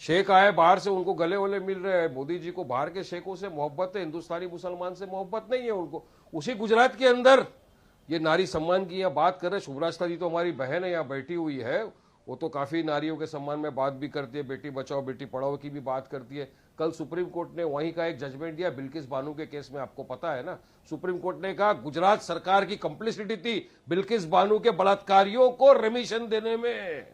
शेख आए बाहर से, उनको गले वले मिल रहे हैं। मोदी जी को बाहर के शेखों से मोहब्बत है, हिंदुस्तानी मुसलमान से मोहब्बत नहीं है उनको। उसी गुजरात के अंदर ये नारी सम्मान की यहाँ बात कर रहे। शुभरास्ता जी तो हमारी बहन है, यहाँ बैठी हुई है, वो तो काफी नारियों के सम्मान में बात भी करती है, बेटी बचाओ बेटी पढ़ाओ की भी बात करती है। कल सुप्रीम कोर्ट ने वहीं का एक जजमेंट दिया बिल्किस बानो के केस में, आपको पता है ना। सुप्रीम कोर्ट ने कहा गुजरात सरकार की कंप्लिसिटी थी बिल्किस बानो के बलात्कारियों को रेमिशन देने में।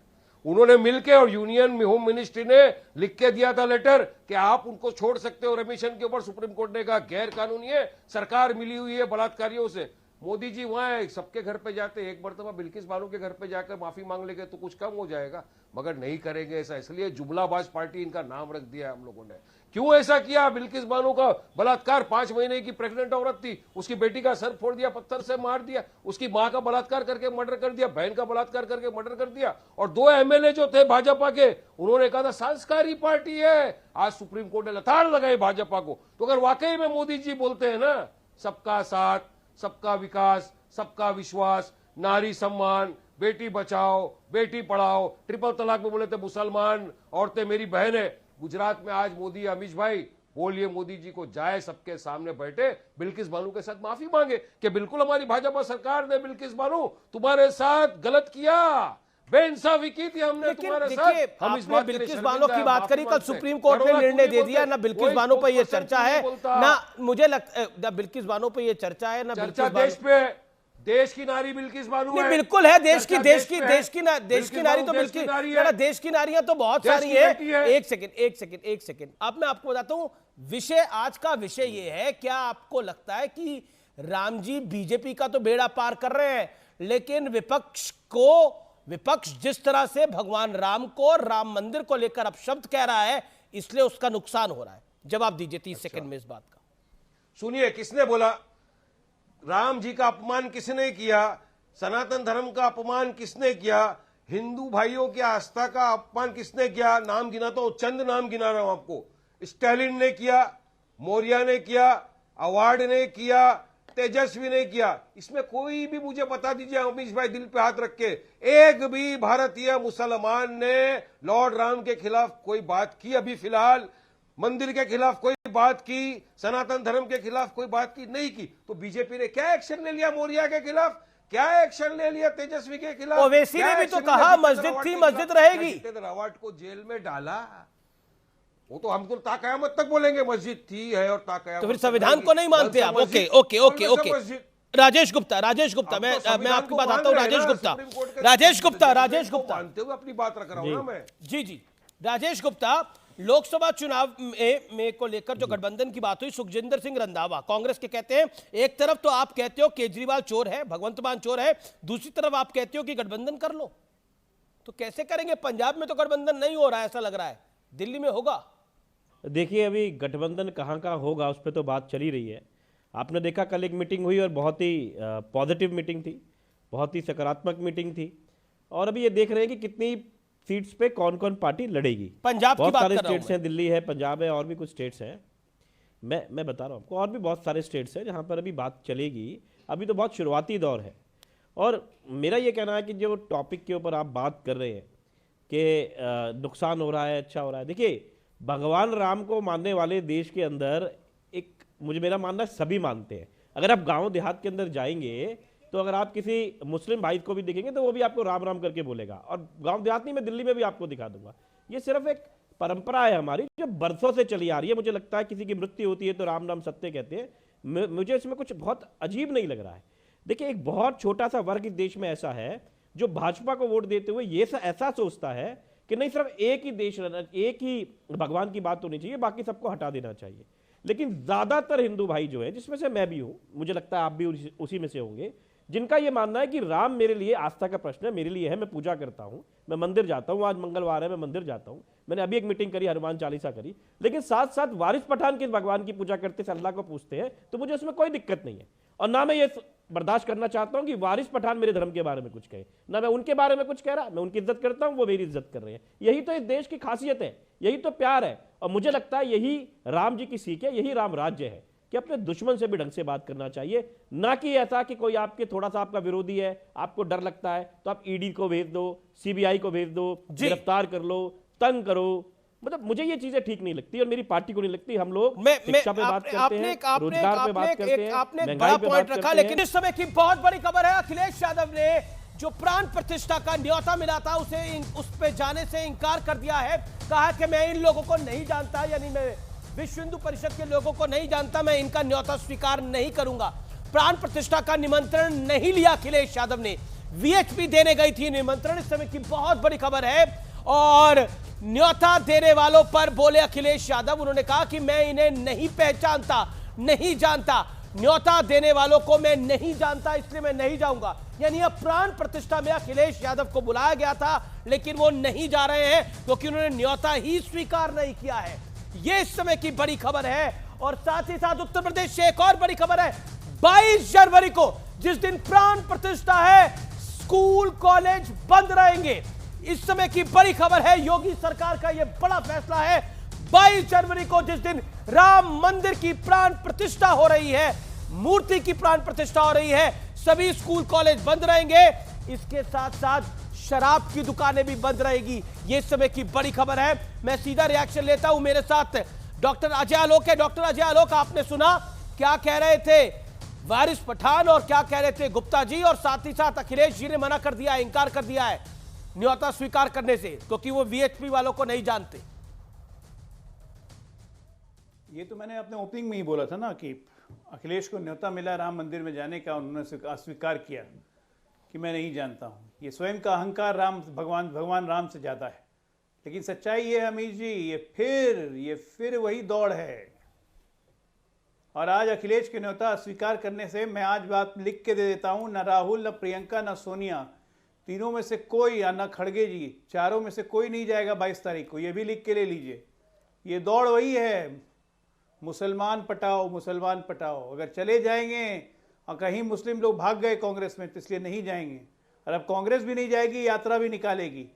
उन्होंने मिलकर और यूनियन होम मिनिस्ट्री ने लिख के दिया था लेटर कि आप उनको छोड़ सकते हो रेमिशन के ऊपर। सुप्रीम कोर्ट ने कहा गैर कानूनी है, सरकार मिली हुई है बलात्कारियों से। मोदी जी वहां सबके घर पे जाते, एक मरतबा बिल्किस बानो के घर पे जाकर माफी मांग लेंगे तो कुछ कम हो जाएगा, मगर नहीं करेंगे ऐसा। इसलिए जुमलाबाज पार्टी इनका नाम रख दिया हम लोगों ने। क्यों ऐसा किया? बिल्किस बानो का बलात्कार, 5 महीने की प्रेग्नेंट औरत थी, उसकी बेटी का सर फोड़ दिया, पत्थर से मार दिया, उसकी मां का बलात्कार करके मर्डर कर दिया, बहन का बलात्कार करके मर्डर कर दिया। और 2 एमएलए जो थे भाजपा के, उन्होंने कहा था संस्कारी पार्टी है। आज सुप्रीम कोर्ट ने लताड़ लगाई भाजपा को। तो अगर वाकई में मोदी जी बोलते हैं ना सबका साथ, सबका विकास, सबका विश्वास, नारी सम्मान, बेटी बचाओ बेटी पढ़ाओ, ट्रिपल तलाक में बोले थे मुसलमान औरतें मेरी बहन है। गुजरात में आज मोदी, अमित भाई बोलिए मोदी जी को, जाए सबके सामने बैठे, बिल्किस बानो के साथ माफी मांगे कि बिल्कुल हमारी भाजपा सरकार ने बिल्किस बानो तुम्हारे साथ गलत किया, बेइंसाफी की थी हमने तुम्हारे साथ। हम इस बात बिल्किस बानो की बात करी, कल सुप्रीम कोर्ट ने निर्णय दे दिया, ना बिल्किस बानो पर यह चर्चा है, ना मुझे लगता बिल्किस बानो पर यह चर्चा है, ना चर्चा देश पे, देश की नारी बिल्किस बानो है। बिल्कुल है, देश की नारी तो बिल्किस, देश की नारियां तो बहुत सारी है। एक सेकंड, अब मैं आपको बताता हूं विषय, आज का विषय ये है, क्या आपको लगता है कि राम जी बीजेपी का तो बेड़ा पार कर रहे हैं, लेकिन विपक्ष जिस तरह से भगवान राम को, राम मंदिर को लेकर अपशब्द कह रहा है, इसलिए उसका नुकसान हो रहा है? जवाब दीजिए 30 सेकंड में इस बात का। सुनिए, किसने बोला राम जी का अपमान? किसने किया? सनातन धर्म का अपमान किसने किया? हिंदू भाइयों की आस्था का अपमान किसने किया? नाम गिनाता हूं, चंद नाम गिना रहा हूं आपको। स्टालिन ने किया, मौर्य ने किया, अवार्ड ने किया, तेजस्वी ने किया। इसमें कोई भी मुझे बता दीजिए अमीश भाई, दिल पे हाथ रख के, एक भी भारतीय मुसलमान ने लॉर्ड राम के खिलाफ कोई बात की? अभी फिलहाल मंदिर के खिलाफ कोई बात की, सनातन धर्म के खिलाफ कोई बात की? नहीं की। तो बीजेपी ने क्या एक्शन ले लिया मौर्य के खिलाफ? क्या एक्शन ले लिया तेजस्वी के खिलाफ? ओवैसी ने भी तो कहा मस्जिद थी, मस्जिद रहेगी। रावत को जेल में डाला, वो तो हम तो ताकयामत तक बोलेंगे मस्जिद थी है और ताकयामत। तो फिर संविधान को नहीं मानते आप? ओके। राजेश गुप्ता, मैं आपकी बात आता हूं। राजेश गुप्ता मानते हुए अपनी बात रख रहा हूं ना मैं। जी राजेश गुप्ता, लोकसभा चुनाव में को लेकर जो गठबंधन की बात हुई, सुखजिंदर सिंह रंधावा कांग्रेस के कहते हैं, एक तरफ तो आप कहते हो केजरीवाल चोर है, भगवंत मान चोर है, दूसरी तरफ आप कहते हो कि गठबंधन कर लो। तो कैसे करेंगे? पंजाब में तो गठबंधन नहीं हो रहा है, ऐसा लग रहा है, दिल्ली में होगा। देखिए, अभी गठबंधन कहाँ का होगा उस पर तो बात चली रही है। आपने देखा कल एक मीटिंग हुई और बहुत ही पॉजिटिव मीटिंग थी, बहुत ही सकारात्मक मीटिंग थी। और अभी ये देख रहे हैं कि कितनी सीट्स पे कौन कौन पार्टी लड़ेगी। पंजाब बहुत सारे स्टेट्स हैं, दिल्ली है, पंजाब है, और भी कुछ स्टेट्स हैं। मैं बता रहा हूँ आपको, और भी बहुत सारे स्टेट्स हैं जहाँ पर अभी बात चलेगी। अभी तो बहुत शुरुआती दौर है। और मेरा ये कहना है कि जो टॉपिक के ऊपर आप बात कर रहे हैं कि नुकसान हो रहा है, अच्छा हो रहा है, देखिए भगवान राम को मानने वाले देश के अंदर एक, मेरा मानना है सभी मानते हैं। अगर आप गांव देहात के अंदर जाएंगे तो अगर आप किसी मुस्लिम भाई को भी देखेंगे तो वो भी आपको राम राम करके बोलेगा। और गांव देहात नहीं, मैं दिल्ली में भी आपको दिखा दूंगा। ये सिर्फ एक परंपरा है हमारी जो बरसों से चली आ रही है। मुझे लगता है किसी की मृत्यु होती है तो राम राम सत्य कहते हैं। मुझे इसमें कुछ बहुत अजीब नहीं लग रहा है। देखिए, एक बहुत छोटा सा वर्ग इस देश में ऐसा है जो भाजपा को वोट देते हुए ये ऐसा सोचता है कि नहीं, सिर्फ एक ही देश, एक ही भगवान की बात होनी चाहिए, बाकी सबको हटा देना चाहिए। लेकिन ज्यादातर हिंदू भाई जो है, जिसमें से मैं भी हूं, मुझे लगता है आप भी उसी में से होंगे, जिनका यह मानना है कि राम मेरे लिए आस्था का प्रश्न है, मेरे लिए है, मैं पूजा करता हूं, मैं मंदिर जाता हूं, आज मंगलवार है मैं मंदिर जाता हूं, मैंने अभी एक मीटिंग करी, हनुमान चालीसा करी, लेकिन साथ साथ वारिस पठान किस भगवान की पूजा करते हैं, अल्लाह को पूछते हैं, तो मुझे उसमें कोई दिक्कत नहीं है। और ना मैं ये बर्दाश्त करना चाहता हूं कि वारिस पठान मेरे धर्म के बारे में कुछ कहे, ना मैं उनके बारे में कुछ कह रहा, मैं उनकी इज्जत करता हूं, वो मेरी इज्जत कर रहे हैं। यही तो इस देश की खासियत है, यही तो प्यार है। और मुझे लगता है यही राम जी की सीख है, यही राम राज्य है कि अपने दुश्मन से भी ढंग से बात करना चाहिए, ना कि ऐसा कि कोई आपके थोड़ा सा आपका विरोधी है, आपको डर लगता है तो आप ईडी को भेज दो, सीबीआई को भेज दो, गिरफ्तार कर लो, तंग करो। मतलब मुझे ये चीजें ठीक नहीं लगती और मेरी पार्टी को नहीं लगती। हम लोग शिक्षा पे बात करते हैं, रोजगार पे बात करते हैं, महंगाई पे बात करते हैं। लेकिन इस समय की बहुत बड़ी खबर है, अखिलेश यादव ने जो प्राण प्रतिष्ठा का न्योता मिला था उस पे जाने से इंकार कर दिया है। कहा कि मैं इन लोगों को नहीं जानता, यानी मैं विश्व हिंदू परिषद के लोगों को नहीं जानता, मैं इनका न्योता स्वीकार नहीं करूंगा। प्राण प्रतिष्ठा का निमंत्रण नहीं लिया अखिलेश यादव ने, वीएचपी देने गई थी निमंत्रण। इस समय की बहुत बड़ी खबर है और न्योता देने वालों पर बोले अखिलेश यादव, उन्होंने कहा कि मैं इन्हें नहीं पहचानता, नहीं जानता, न्योता देने वालों को मैं नहीं जानता, इसलिए मैं नहीं जाऊंगा। यानी अब प्राण प्रतिष्ठा में अखिलेश यादव को बुलाया गया था लेकिन वो नहीं जा रहे हैं क्योंकि उन्होंने न्योता ही स्वीकार नहीं किया है। ये इस समय की बड़ी खबर है। और साथ ही साथ उत्तर प्रदेश से एक और बड़ी खबर है, 22 जनवरी को जिस दिन प्राण प्रतिष्ठा है, स्कूल कॉलेज बंद रहेंगे। इस समय की बड़ी खबर है, योगी सरकार का यह बड़ा फैसला है। 22 जनवरी को जिस दिन राम मंदिर की प्राण प्रतिष्ठा हो रही है, मूर्ति की प्राण प्रतिष्ठा हो रही है, सभी स्कूल कॉलेज बंद रहेंगे। इसके साथ साथ शराब की दुकानें भी बंद रहेगी। ये इस समय की बड़ी खबर है। मैं सीधा रिएक्शन लेता हूं, मेरे साथ डॉक्टर अजय आलोक है। डॉक्टर अजय आलोक, आपने सुना क्या कह रहे थे वारिस पठान और क्या कह रहे थे गुप्ता जी, और साथ ही साथ अखिलेश जी ने मना कर दिया, इंकार कर दिया है न्योता स्वीकार करने से क्योंकि वो वीएचपी वालों को नहीं जानते। ये तो मैंने अपने ओपनिंग में ही बोला था ना कि अखिलेश को न्योता मिला राम मंदिर में जाने का, उन्होंने अस्वीकार किया कि मैं नहीं जानता हूं। ये स्वयं का अहंकार राम भगवान राम से ज्यादा है। लेकिन सच्चाई ये अमीर जी, ये फिर वही दौड़ है। और आज अखिलेश के न्योता अस्वीकार करने से मैं आज बात लिख के दे देता हूं, न राहुल, न प्रियंका, न सोनिया, तीनों में से कोई, या न खड़गे जी, चारों में से कोई नहीं जाएगा 22 तारीख को। ये भी लिख के ले लीजिए। ये दौड़ वही है, मुसलमान पटाओ, मुसलमान पटाओ। अगर चले जाएंगे और कहीं मुस्लिम लोग भाग गए कांग्रेस में तो इसलिए नहीं जाएंगे। और अब कांग्रेस भी नहीं जाएगी, यात्रा भी निकालेगी।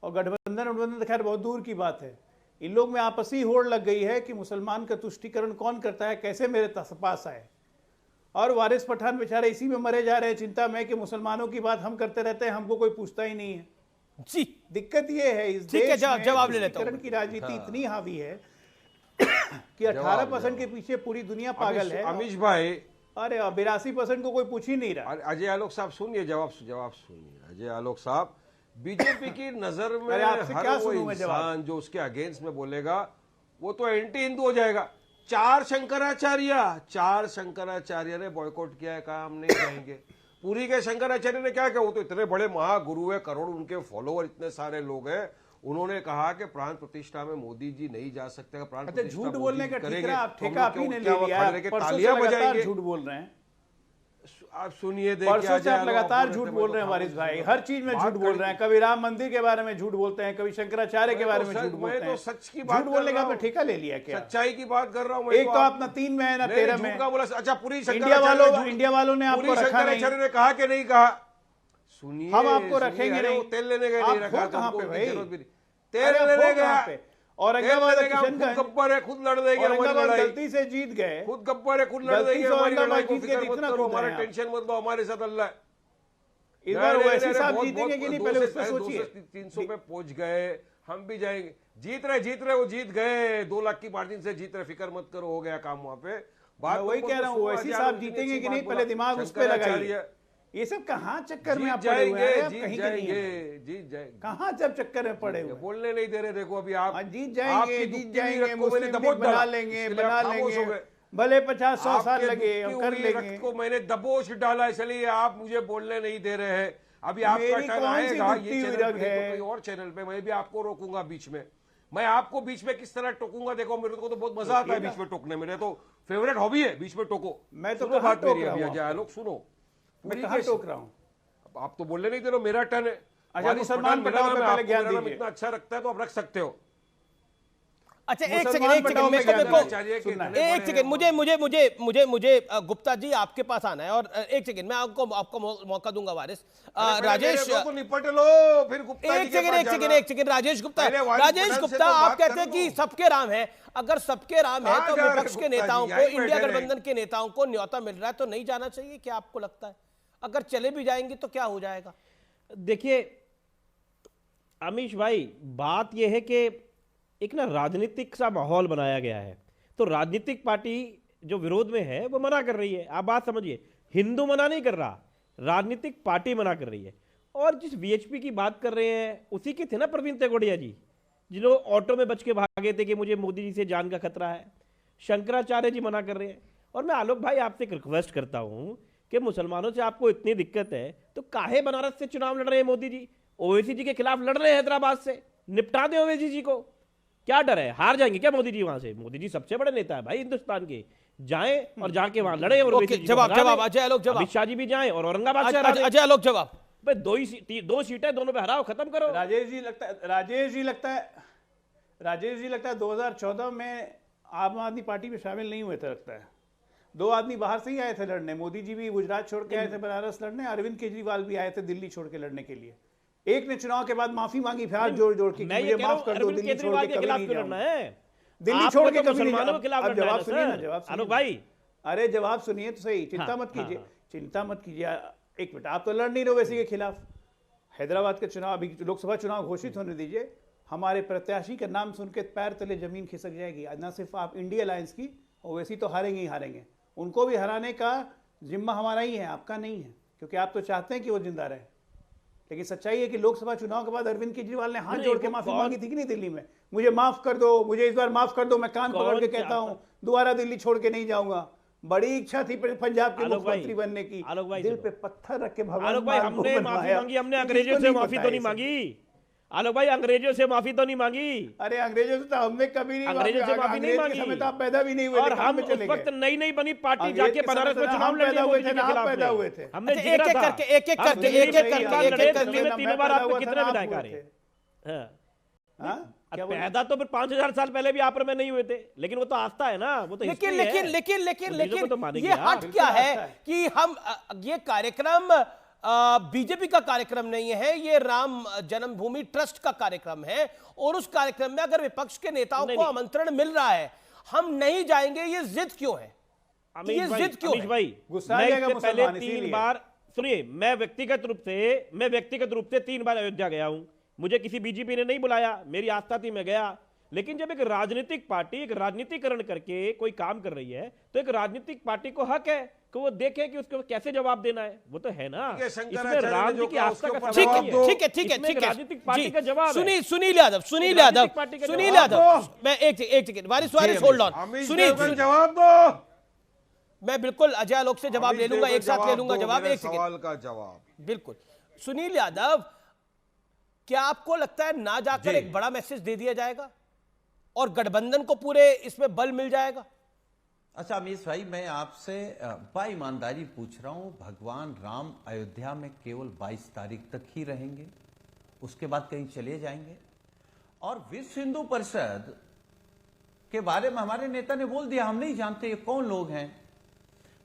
और गठबंधन तो खैर बहुत दूर की बात है। इन लोग में आपसी होड़ लग गई है कि मुसलमान का तुष्टीकरण कौन करता है, कैसे मेरे पास आए। और वारिस पठान बेचारे इसी में मरे जा रहे हैं चिंता में कि मुसलमानों की बात हम करते रहते हैं, हमको कोई पूछता ही नहीं है। जी, दिक्कत ये है इस देश में जवाब ले लेता हूं। की राजनीति इतनी हावी है कि 18% के पीछे पूरी दुनिया पागल है। अमीश भाई, अरे 82% को कोई पूछ ही नहीं रहा। अजय आलोक साहब सुनिए, जवाब सुनिए। अजय आलोक साहब, बीजेपी की नजर में हर वो इंसान जो उसके अगेंस्ट में बोलेगा वो तो एंटी हिंदू हो जाएगा। 4 शंकराचार्य ने बॉयकॉट किया है, कहा हम नहीं जाएंगे। पुरी के शंकराचार्य ने क्या किया, वो तो इतने बड़े महागुरु है, करोड़ उनके फॉलोअर, इतने सारे लोग हैं। उन्होंने कहा कि प्राण प्रतिष्ठा में मोदी जी नहीं जा सकते, प्राण प्रतिष्ठा झूठ बोलने का करेंगे, ठेका आप ही ने ले लिया, तालियां बजाएंगे। झूठ बोल रहे हैं आप सुनिए, परसों से आप लगातार झूठ बोल रहे हैं वारिस भाई, हर चीज में झूठ बोल रहे हैं। कभी राम मंदिर के बारे में झूठ बोलते हैं, कभी शंकराचार्य के बारे में झूठ बोलते हैं। सच की बात, झूठ बोलने का आपने ठेका ले लिया क्या? सच्चाई की बात कर रहा हूँ। एक तो अपना 3 में है ना 13 में। अच्छा, पूरी इंडिया वालों ने आपको रखा नहीं, ने कहा कि नहीं कहा। सुनिए, हम आपको रखेंगे नहीं। तेल लेने गए नहीं रखा कहाँ पे भाई, तेल लेने गया। औरंगाबाद किशनगंज गब्बर है, खुद लड़ देंगे। औरंगाबाद गलती से जीत गए, खुद गब्बर है, खुद लड़ देंगे। हमारा टेंशन मत लो, हमारे साथ अल्लाह है। इस बार वैसे साहब जीतेंगे कि नहीं, पहले उसको सोचिए। 300 पे पहुंच गए, हम भी जाएंगे। जीत रहे वो जीत गए, 2 लाख की मार्जिन से जीत रहे, फिक्र मत करो, हो गया काम वहां पे। मैं वही कह रहा हूँ, ओवैसी साहब जीतेंगे कि नहीं, पहले दिमाग उस पे लगाइए। ये सब कहाँ चक्कर में आप पड़े हुए हैं? आप कहीं के नहीं हैं। जीत जाएंगे। कहाँ जब चक्कर में पड़े हुए? बोलने नहीं दे रहे। देखो अभी आप जीत जाएंगे, मुस्लिम लीग बना लेंगे, भले 50-100 साल लगे, हम कर लेंगे। को मैंने दबोच डाला, इसलिए आप मुझे बोलने नहीं दे रहे हैं। अभी आपका टर्न आएगा, ये चैनल पे, कोई और चैनल पे मैं भी आपको रोकूंगा बीच में। मैं आपको बीच में किस तरह टोकूंगा, देखो मेरे को तो बहुत मजा आता है बीच में टोकने, मेरे तो फेवरेट हॉबी है बीच में टोको। मैं तो बात मेरी अभी अजय लोग सुनो, मैं कहाँ टोक रहा हूँ? आप तो बोलने नहीं दे रहे, मेरा टर्न है। अच्छा, मुसलमान पटाओ पे पहले ज्ञान दीजिए। इतना अच्छा रखता है तो आप रख सकते हो। अच्छा एक सेकंड मुझे गुप्ता जी आपके पास आना है, और एक सेकंड मैं आपको मौका दूंगा वारिस। राजेश निपट लो, फिर गुप्ता एक सेकंड राजेश गुप्ता आप कहते हैं कि सबके राम है। अगर सबके राम है तो विपक्ष के नेताओं को, इंडिया गठबंधन के नेताओं को न्योता मिल रहा है तो नहीं जाना चाहिए, क्या आपको लगता है? अगर चले भी जाएंगे तो क्या हो जाएगा? देखिए अमीश भाई, बात यह है कि एक ना राजनीतिक सा माहौल बनाया गया है, तो राजनीतिक पार्टी जो विरोध में है वो मना कर रही है। आप बात समझिए, हिंदू मना नहीं कर रहा, राजनीतिक पार्टी मना कर रही है। और जिस वीएचपी की बात कर रहे हैं उसी के थे ना प्रवीण तेगोड़िया जी, जिन्होंने ऑटो में बच के भागे थे कि मुझे मोदी जी से जान का खतरा है। शंकराचार्य जी मना कर रहे हैं। और मैं आलोक भाई आपसे एक रिक्वेस्ट करता हूं कि मुसलमानों से आपको इतनी दिक्कत है तो काहे बनारस से चुनाव लड़ रहे हैं मोदी जी? ओवैसी जी के खिलाफ लड़ रहे हैं हैदराबाद से, निपटा दें ओवैसी जी को। क्या डर है, हार जाएंगे क्या मोदी जी वहां से? मोदी जी सबसे बड़े नेता है भाई हिंदुस्तान के, जाएं और जाके वहां लड़े। और जवाब अजय आलोक जवाब, अमित शाह जी भी जाएं और औरंगाबाद से अजय आलोक जवाब। भाई दो सीटें दोनों पे हराओ, खत्म करो। राजेश जी लगता है 2014 में आम आदमी पार्टी में शामिल नहीं हुए थे, लगता है 2 आदमी बाहर से ही आए थे लड़ने। मोदी जी भी गुजरात छोड़ के आए थे बनारस लड़ने, अरविंद केजरीवाल भी आए थे दिल्ली छोड़ के लड़ने के लिए। एक ने चुनाव के बाद माफी मांगी, हाथ जोड़ जोड़ के, मुझे माफ कर दो, दिल्ली छोड़ के कभी नहीं जाऊंगा, दिल्ली छोड़ के कभी नहीं जाऊंगा। जवाब सुनिए ना, जवाब भाई, अरे जवाब सुनिए तो सही। चिंता मत कीजिए, चिंता मत कीजिए। एक मिनट, आप तो लड़ नहीं रहे ओवैसी के खिलाफ। हैदराबाद के चुनाव, अभी लोकसभा चुनाव घोषित होने दीजिए, हमारे प्रत्याशी का नाम सुन के पैर तले जमीन खिसक जाएगी। न सिर्फ आप इंडिया अलायंस की, ओवैसी तो हारेंगे ही हारेंगे, उनको भी हराने का जिम्मा हमारा ही है, आपका नहीं है, क्योंकि आप तो चाहते हैं कि वो जिंदा रहे। लेकिन सच्चाई है कि लोकसभा चुनाव के बाद अरविंद केजरीवाल ने हाथ जोड़ के माफी मांगी थी कि नहीं दिल्ली में, मुझे माफ कर दो, मुझे इस बार माफ कर दो, मैं कान पकड़ के कहता हूं दोबारा दिल्ली छोड़ के नहीं जाऊंगा। बड़ी इच्छा थी पंजाब के मुख्यमंत्री बनने की, दिल पे पत्थर रख के भगवान हमने माफी मांगी, हमने अंग्रेजों से माफी तो नहीं मांगी आलोक भाई, अंग्रेजों से माफी तो नहीं मांगी। अरे अंग्रेजों से तो हमने कभी नहीं, अंग्रेजों से माफी नहीं मांगी। समय तो आप पैदा भी नहीं हुए और हम उस वक्त नई बनी पार्टी जाके बनारस में चुनाव लड़ने हुए थे, पैदा हुए थे हमने। एक एक करके 3 बार आपके कितने विधायक आ रहे हैं? पैदा तो फिर 5000 साल पहले भी आप में नहीं हुए थे, लेकिन वो तो आस्था है ना, वो तो लेकिन ये हट क्या है कि हम ये कार्यक्रम बीजेपी का कार्यक्रम नहीं है, ये राम जन्मभूमि ट्रस्ट का कार्यक्रम है। और उस कार्यक्रम में अगर विपक्ष के नेताओं को आमंत्रण मिल रहा है, हम नहीं जाएंगे, ये जिद क्यों है? ये जिद क्यों है? भाई पहले 3 बार सुनिए, मैं व्यक्तिगत रूप से 3 बार अयोध्या गया हूं। मुझे किसी बीजेपी ने नहीं बुलाया, मेरी आस्था थी, मैं गया। लेकिन जब एक राजनीतिक पार्टी एक राजनीतिकरण करके कोई काम कर रही है, तो एक राजनीतिक पार्टी को हक है कि वो देखे कि उसको कैसे जवाब देना है। वो तो है ना, इसमें राम जी की आस्था का ठीक है राजनीतिक पार्टी का जवाब। सुनील यादव, मैं एक second, Waris hold on, Sunil जवाब दो। मैं बिल्कुल अजय आलोक से जवाब ले लूंगा, एक साथ ले लूंगा जवाब। एक सवाल का जवाब बिल्कुल। सुनील यादव, क्या आपको लगता है ना जाकर एक बड़ा मैसेज दे दिया जाएगा और गठबंधन को पूरे इसमें बल मिल जाएगा? अच्छा अमीश भाई, मैं आपसे बाई ईमानदारी पूछ रहा हूं, भगवान राम अयोध्या में केवल 22 तारीख तक ही रहेंगे, उसके बाद कहीं चले जाएंगे? और विश्व हिंदू परिषद के बारे में हमारे नेता ने बोल दिया, हम नहीं जानते ये कौन लोग हैं।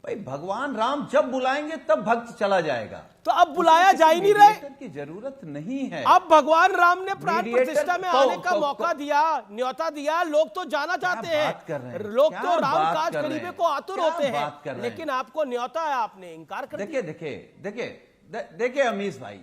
भाई भगवान राम जब बुलाएंगे तब भक्त चला जाएगा, तो अब बुलाया जा ही नहीं रहे की जरूरत नहीं है। अब भगवान राम ने प्राण प्रतिष्ठा में आने का मौका दिया, न्योता दिया, लोग तो जाना चाहते हैं, लोग तो राम काज करीबे को आतुर होते हैं, लेकिन आपको न्योता है, आपने इनकार कर दिया। देखिए अमीश भाई,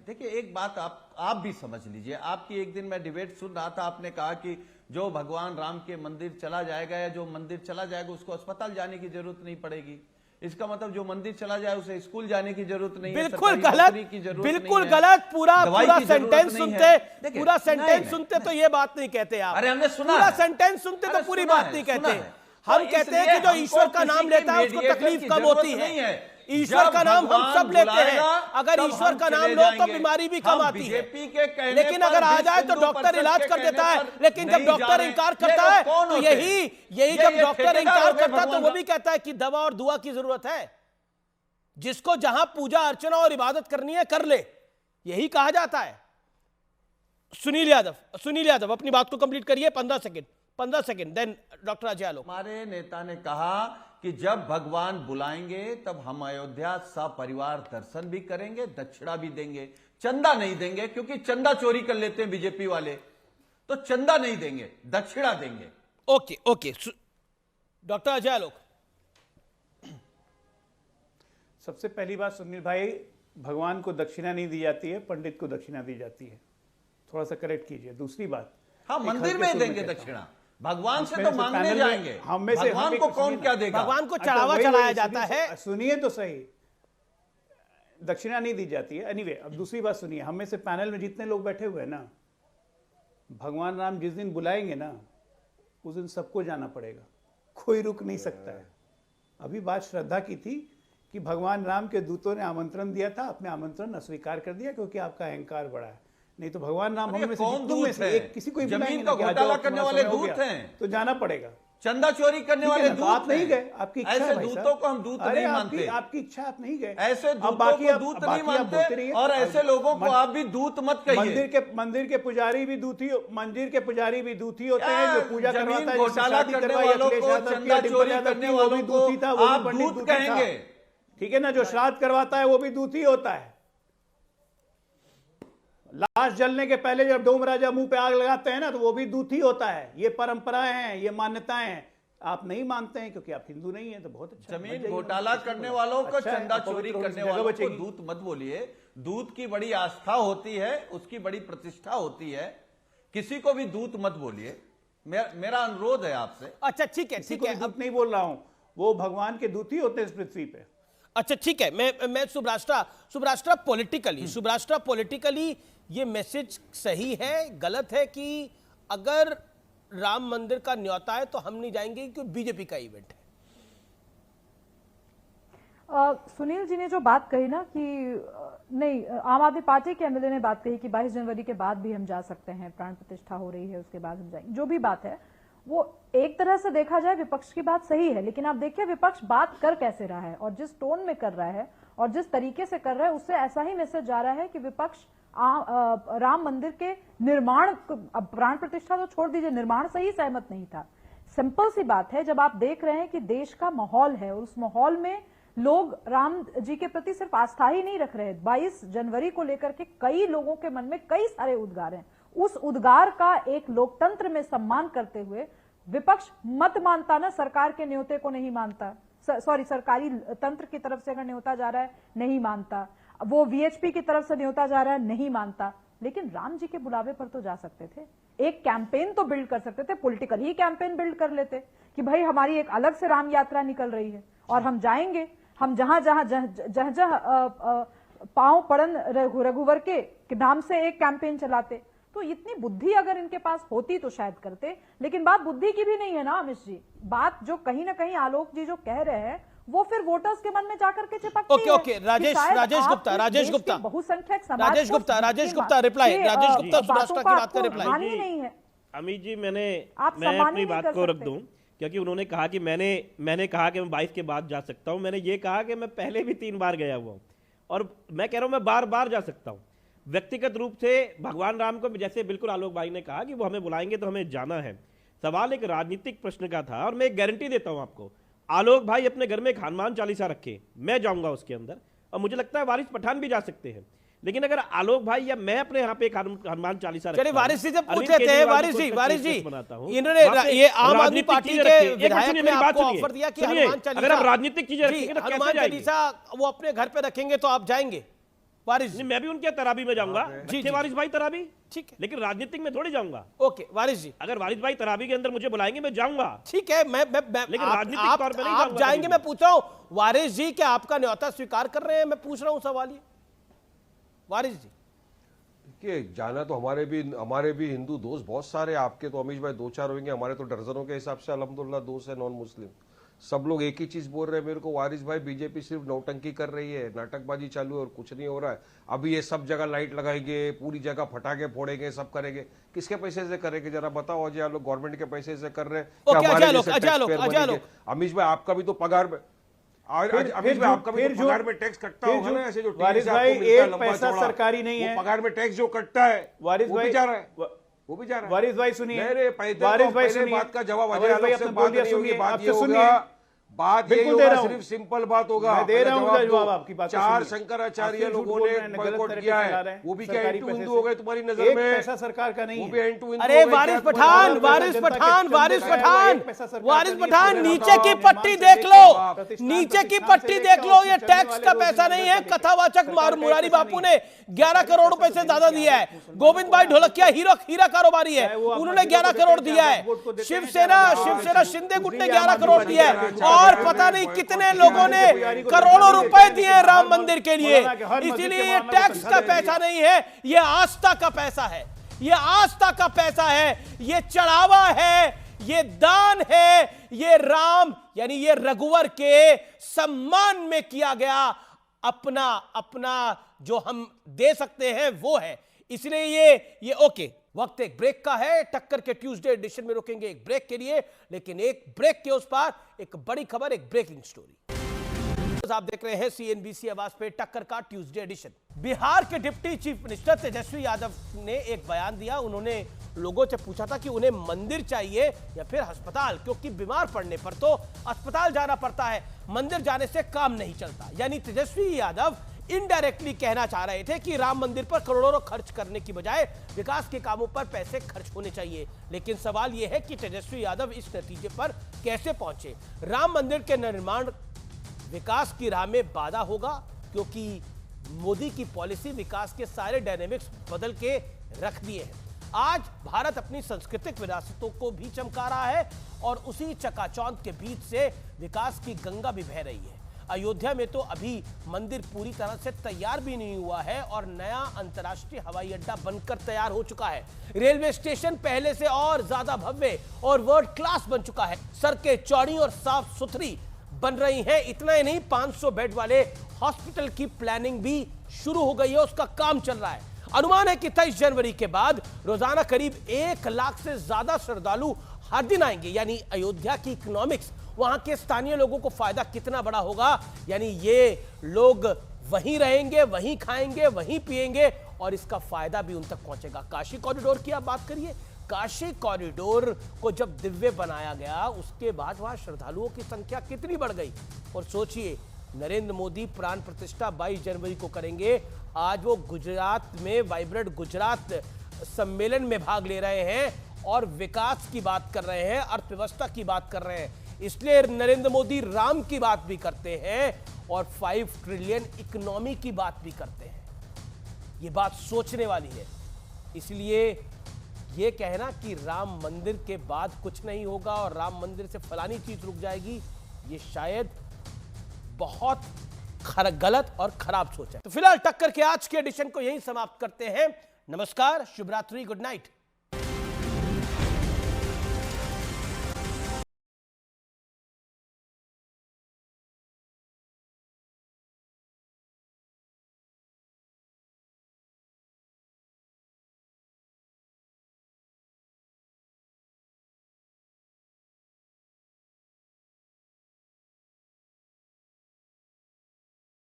देखिए एक बात आप भी समझ लीजिए। आपकी एक दिन मैं डिबेट सुन रहा था, आपने कहा कि जो भगवान राम के मंदिर चला जाएगा या जो मंदिर चला जाएगा उसको अस्पताल जाने की जरूरत नहीं पड़ेगी। इसका मतलब जो मंदिर चला जाए उसे स्कूल जाने की जरूरत नहीं है, बिल्कुल सरकारी गलत, नौकरी की जरूरत बिल्कुल नहीं है, गलत। पूरा दवाई पूरा की जरूरत सेंटेंस नहीं सुनते, है। देखिए, पूरा सेंटेंस नहीं, सुनते तो ये बात नहीं कहते आप। अरे हमने सुना पूरा है। सेंटेंस सुनते तो अरे पूरी सुना बात है, नहीं सुना कहते। है। हम तो कहते हैं इसलिए कि जो हमको ईश्वर का किसी नाम की लेता है उसको mediator तकलीफ की कम जरूरत होती नहीं है। है। ईश्वर जब का नाम हम भगवान सब लेते हैं, बुलाएगा, अगर तब ईश्वर हम का नाम चले लो तो जाएंगे। बीमारी भी हम कम आती है। बीजेपी के कहने लेकिन पर अगर आ विश्व जाए तो हिंदू डॉक्टर परिषद इलाज के कर देता कहने है, पर लेकिन जब नहीं जा डॉक्टर रहे। इनकार ये करता लोग है कौन तो होते हैं? यही जब ये डॉक्टर ठेकेदार इनकार होते करता है तो भगवान वो का। भी कहता है कि दवा और दुआ की जरूरत है। जिसको जहां पूजा अर्चना और इबादत करनी है कर ले, यही कहा जाता है। सुनील यादव अपनी बात को कंप्लीट करिए। 15 second then doctor Ajay Alok. हमारे नेता ने कहा कि जब भगवान बुलाएंगे तब हम अयोध्या सपरिवार दर्शन भी करेंगे, दक्षिणा भी देंगे, चंदा नहीं देंगे क्योंकि चंदा चोरी कर लेते हैं बीजेपी वाले, तो चंदा नहीं देंगे, दक्षिणा देंगे। Okay doctor Ajay Alok. सबसे पहली बात सुनील भाई, भगवान को दक्षिणा नहीं दी जाती है, पंडित को दक्षिणा दी जाती है, थोड़ा सा करेक्ट कीजिए। दूसरी बात, हाँ, मंदिर में देंगे दक्षिणा, भगवान से तो मांगने जाएंगे। भगवान को कौन क्या देगा? भगवान को चढ़ावा चढ़ाया जाता है। सुनिए तो सही, दक्षिणा नहीं दी जाती है। एनीवे, अब दूसरी बात सुनिए, हम में से पैनल में जितने लोग बैठे हुए हैं ना, भगवान राम जिस दिन बुलाएंगे ना उस दिन सबको जाना पड़ेगा, कोई रुक नहीं सकता है। अभी बात श्रद्धा की थी कि भगवान राम के दूतों ने आमंत्रण दिया था, आपने आमंत्रण अस्वीकार कर दिया क्योंकि आपका अहंकार बढ़ा है। नहीं तो भगवान राम हम में से जितनों में से एक किसी को भी जमीन बुलाएंगे का ना कि आ जाओ, घोटाला करने तुम्हारा वाले समय हो दूत गया, हैं, तो जाना पड़ेगा। चंदा चोरी करने वाले दूत आप नहीं हैं। गए, आपकी इच्छा ऐसे है भाई दूतों साहब। को हम दूत अरे नहीं मानते। आपकी इच्छा, आप नहीं गए। ऐसे अब दूतों बाकी को आप- दूत बाकी नहीं आप बोलते मानते रहिए। और ऐसे लोगों को आप भी दूत मत कहिए। मंदिर के पुजारी भी दूती, मंदिर के पुजारी भी दूती होते हैं जो पूजा जमीन करवाता है, घोटाला करने वालों को, चंदा चोरी करने वालों को आप दूत कहेंगे। ठीक है ना, जो श्राद्ध करवाता है वो भी दूती होता है। लाश जलने के पहले जब डोम राजा मुंह पे आग लगाते हैं ना तो वो भी दूत ही होता है। ये परंपराएं हैं, ये मान्यताएं हैं, आप नहीं मानते हैं क्योंकि आप हिंदू नहीं है, तो बहुत अच्छा। जमीन घोटाला करने वालों को, अच्छा है, चंदा अब चोरी पवित्र करने जगह वालों को बचेगी। दूत मत बोलिए। दूत की बड़ी आस्था होती है, उसकी बड़ी प्रतिष्ठा होती है, किसी को भी दूत मत बोलिए। मेरा अनुरोध है आपसे। अच्छा ठीक है, अब नहीं बोल रहा हूं, वो भगवान के दूत ही होते हैं इस पृथ्वी पे। अच्छा ठीक है, मैं सुब्राष्ट्रा पॉलिटिकली ये मैसेज सही है गलत है कि अगर राम मंदिर का न्योता है तो हम नहीं जाएंगे क्योंकि बीजेपी का इवेंट है? सुनील जी ने जो बात कही ना कि नहीं, आम आदमी पार्टी के एमएलए ने बात कही कि 22 जनवरी के बाद भी हम जा सकते हैं, प्राण प्रतिष्ठा हो रही है उसके बाद हम जाएंगे, जो भी बात है वो एक तरह से देखा जाए विपक्ष की बात सही है, लेकिन आप देखिए विपक्ष बात कर कैसे रहा है और जिस टोन में कर रहा है और जिस तरीके से कर रहा है उससे ऐसा ही मैसेज जा रहा है कि विपक्ष राम मंदिर के निर्माण, प्राण प्रतिष्ठा तो छोड़ दीजिए, निर्माण से ही सहमत नहीं था। सिंपल सी बात है, जब आप देख रहे हैं कि देश का माहौल है और उस माहौल में लोग राम जी के प्रति सिर्फ आस्था ही नहीं रख रहे, 22 जनवरी को लेकर के कई लोगों के मन में कई सारे उद्गार हैं, उस उद्गार का एक लोकतंत्र में सम्मान करते हुए विपक्ष मत मानता ना, सरकार के न्योते को नहीं मानता, सॉरी सरकारी तंत्र की तरफ से अगर न्योता जा रहा है नहीं मानता, वो वीएचपी की तरफ से न्योता जा रहा है नहीं मानता, लेकिन राम जी के बुलावे पर तो जा सकते थे, एक कैंपेन तो बिल्ड कर सकते थे, पॉलिटिकल ही कैंपेन बिल्ड कर लेते कि भाई हमारी एक अलग से राम यात्रा निकल रही है और हम जाएंगे, हम जहां जहां पांव पड़न रघुवर के नाम से एक कैंपेन चलाते। तो इतनी बुद्धि अगर इनके पास होती तो शायद करते, लेकिन बात बुद्धि की भी नहीं है ना अमित जी, बात जो कहीं ना कहीं आलोक जी जो कह रहे हैं वो फिर वोटर्स के मन में जाकर के चिपकती है। ओके राजेश गुप्ता बहुसंख्यक राजेश गुप्ता रिप्लाई, राजेश गुप्ता सुब्राष्ट्रा की बात का रिप्लाई। नहीं है अमित जी, मैं अपनी बात को रख दूं क्योंकि उन्होंने कहा कि मैंने कहा कि मैं 22 के बाद जा सकता हूं, मैंने ये कहा कि मैं पहले भी 3 बार गया हुआ हूं और मैं कह रहा हूं मैं बार बार जा सकता हूं। व्यक्तिगत रूप से भगवान राम को, जैसे बिल्कुल आलोक भाई ने कहा कि वो हमें बुलाएंगे तो हमें जाना है, सवाल एक राजनीतिक प्रश्न का था और मैं एक गारंटी देता हूं आपको, आलोक भाई अपने घर में एक हनुमान चालीसा रखे, मैं जाऊंगा उसके अंदर और मुझे लगता है वारिस पठान भी जा सकते हैं, लेकिन अगर आलोक भाई या मैं अपने यहाँ पे एक हनुमान चालीसा चलिए वारिस जी से पूछ लेते हैं। वारिस जी इन्होंने ये आम आदमी पार्टी के विधायक ने आपको ऑफर दिया कि हनुमान चालीसा, अगर आप राजनीतिक चीजें रखेंगे तो हनुमान चालीसा वो अपने घर पे रखेंगे तो आप जाएंगे? वारिस जी, मैं भी उनके तराबी में जाऊंगा। जी, अच्छे वारिस भाई तराबी, ठीक है, लेकिन राजनीतिक में थोड़ी जाऊंगा। ओके वारिस जी, अगर वारिस भाई तराबी के अंदर मुझे बुलाएंगे मैं जाऊंगा, ठीक है। मैं लेकिन राजनीतिक तौर पे नहीं आप जाऊंगा जाएंगे, मैं पूछ रहा हूं वारिस जी क्या आपका न्योता स्वीकार कर रहे हैं? मैं पूछ रहा हूं सवाल ये, वारिस जी। देखिए, जाना तो हमारे भी हिंदू दोस्त बहुत सारे, आपके तो अमीश भाई 2-4 होंगे, हमारे तो दर्जनों के हिसाब से अल्हम्दुलिल्लाह दोस्त है नॉन मुस्लिम। सब लोग एक ही चीज बोल रहे हैं मेरे को, वारिस भाई बीजेपी सिर्फ नौटंकी कर रही है, नाटकबाजी चालू है और कुछ नहीं हो रहा है। अभी ये सब जगह लाइट लगाएंगे, पूरी जगह फटाके फोड़ेंगे, सब करेंगे। किसके पैसे से करेंगे जरा बताओ? अजय लोग गवर्नमेंट के पैसे से कर रहे हैं कि हमारे जैसे टैक्सपेयर बनेंगे? अमीश भाई आपका भी तो पगार में, अमीश भाई आपका भी तो पगार में टैक्स कटता होगा ना, ऐसे जो वारिस भाई एक पैसा सरकारी नहीं है, पगार में टैक्स जो कटता है वारिस भाई जा रहा है, वो भी जा रहा है। वारिस भाई सुनिए, वारिस भाई सुनिए, बात का जवाब अजय आलोक से बात नहीं होगी, बात ये होगा, बात ये होगा, सिर्फ सिंपल बात होगा। मैं दे रहा हूं जवाब आपकी बात। 4 शंकराचार्य लोगों ने बॉयकॉट किया है, वो भी क्या एंड टू हिंदू हो गए तुम्हारी नजर में? पैसा सरकार का नहीं, वो भी एंड टू हिंदू। अरे वारिस पठान, वारिस पठान, वारिस पठान, वारिस पठान, नीचे की पट्टी देख लो, नीचे की पट्टी देख लो, ये टैक्स का पैसा नहीं है। कथावाचक मुरारी बापू ने 11 करोड़ रुपए से ज्यादा दिया है। गोविंद भाई ढोलकिया हीरा कारोबारी है, उन्होंने 11 करोड़ दिया है। शिवसेना शिंदे गुट ने 11 करोड़ दिया है, और पता नहीं कितने लोगों ने करोड़ों रुपए दिए राम मंदिर के लिए। इसीलिए ये टैक्स का पैसा नहीं है, ये आस्था का पैसा है, ये आस्था का पैसा है, ये चढ़ावा है, ये दान है, ये राम यानी ये रघुवर के सम्मान में किया गया अपना जो हम दे सकते हैं वो है। इसलिए ये ओके। वक्त एक ब्रेक का है, टक्कर के ट्यूसडे एडिशन में रुकेंगे एक ब्रेक के लिए, लेकिन एक ब्रेक के उस पार एक बड़ी खबर, एक ब्रेकिंग स्टोरी। आप देख रहे हैं सीएनबीसी आवाज पे टक्कर का ट्यूसडे एडिशन। बिहार के deputy chief minister Tejashwi Yadav ने एक बयान दिया। उन्होंने लोगों से पूछा था कि उन्हें मंदिर चाहिए या फिर अस्पताल, क्योंकि बीमार पड़ने पर तो अस्पताल जाना पड़ता है, मंदिर जाने से काम नहीं चलता। यानी तेजस्वी यादव इनडायरेक्टली कहना चाह रहे थे कि राम मंदिर पर करोड़ों खर्च करने की बजाय विकास के कामों पर पैसे खर्च होने चाहिए। लेकिन सवाल यह है कि तेजस्वी यादव इस नतीजे पर कैसे पहुंचे? राम मंदिर के निर्माण विकास की राह में बाधा होगा, क्योंकि मोदी की पॉलिसी विकास के सारे डायनेमिक्स बदल के रख दिए हैं। आज भारत अपनी सांस्कृतिक विरासतों को भी चमका रहा है और उसी चकाचौंध के बीच से विकास की गंगा भी बह रही है। अयोध्या में तो अभी मंदिर पूरी तरह से तैयार भी नहीं हुआ है और नया अंतर्राष्ट्रीय हवाई अड्डा बनकर तैयार हो चुका है। रेलवे स्टेशन पहले से और ज्यादा भव्य और वर्ल्ड क्लास बन चुका है। सड़कें चौड़ी और साफ सुथरी बन रही हैं। इतना ही नहीं, 500 बेड वाले हॉस्पिटल की प्लानिंग भी शुरू हो गई है, उसका काम चल रहा है। अनुमान है कि 23 जनवरी के बाद रोजाना करीब 1 लाख से ज्यादा श्रद्धालु हर दिन आएंगे। यानी अयोध्या की इकोनॉमिक्स, वहां के स्थानीय लोगों को फायदा कितना बड़ा होगा। यानी ये लोग वहीं रहेंगे, वहीं खाएंगे, वहीं पिएंगे और इसका फायदा भी उन तक पहुंचेगा। काशी कॉरिडोर की आप बात करिए, काशी कॉरिडोर को जब दिव्य बनाया गया उसके बाद वहां श्रद्धालुओं की संख्या कितनी बढ़ गई। और सोचिए, नरेंद्र मोदी प्राण प्रतिष्ठा 22 जनवरी को करेंगे। आज वो गुजरात में वाइब्रेंट गुजरात सम्मेलन में भाग ले रहे हैं और विकास की बात कर रहे हैं, अर्थव्यवस्था की बात कर रहे हैं। इसलिए नरेंद्र मोदी राम की बात भी करते हैं और 5 ट्रिलियन इकोनॉमी की बात भी करते हैं। ये बात सोचने वाली है। इसलिए ये कहना कि राम मंदिर के बाद कुछ नहीं होगा और राम मंदिर से फलानी चीज रुक जाएगी, ये शायद बहुत गलत और खराब सोच है। तो फिलहाल टक्कर के आज के एडिशन को यहीं समाप्त करते हैं। नमस्कार, शुभ रात्रि, गुड नाइट।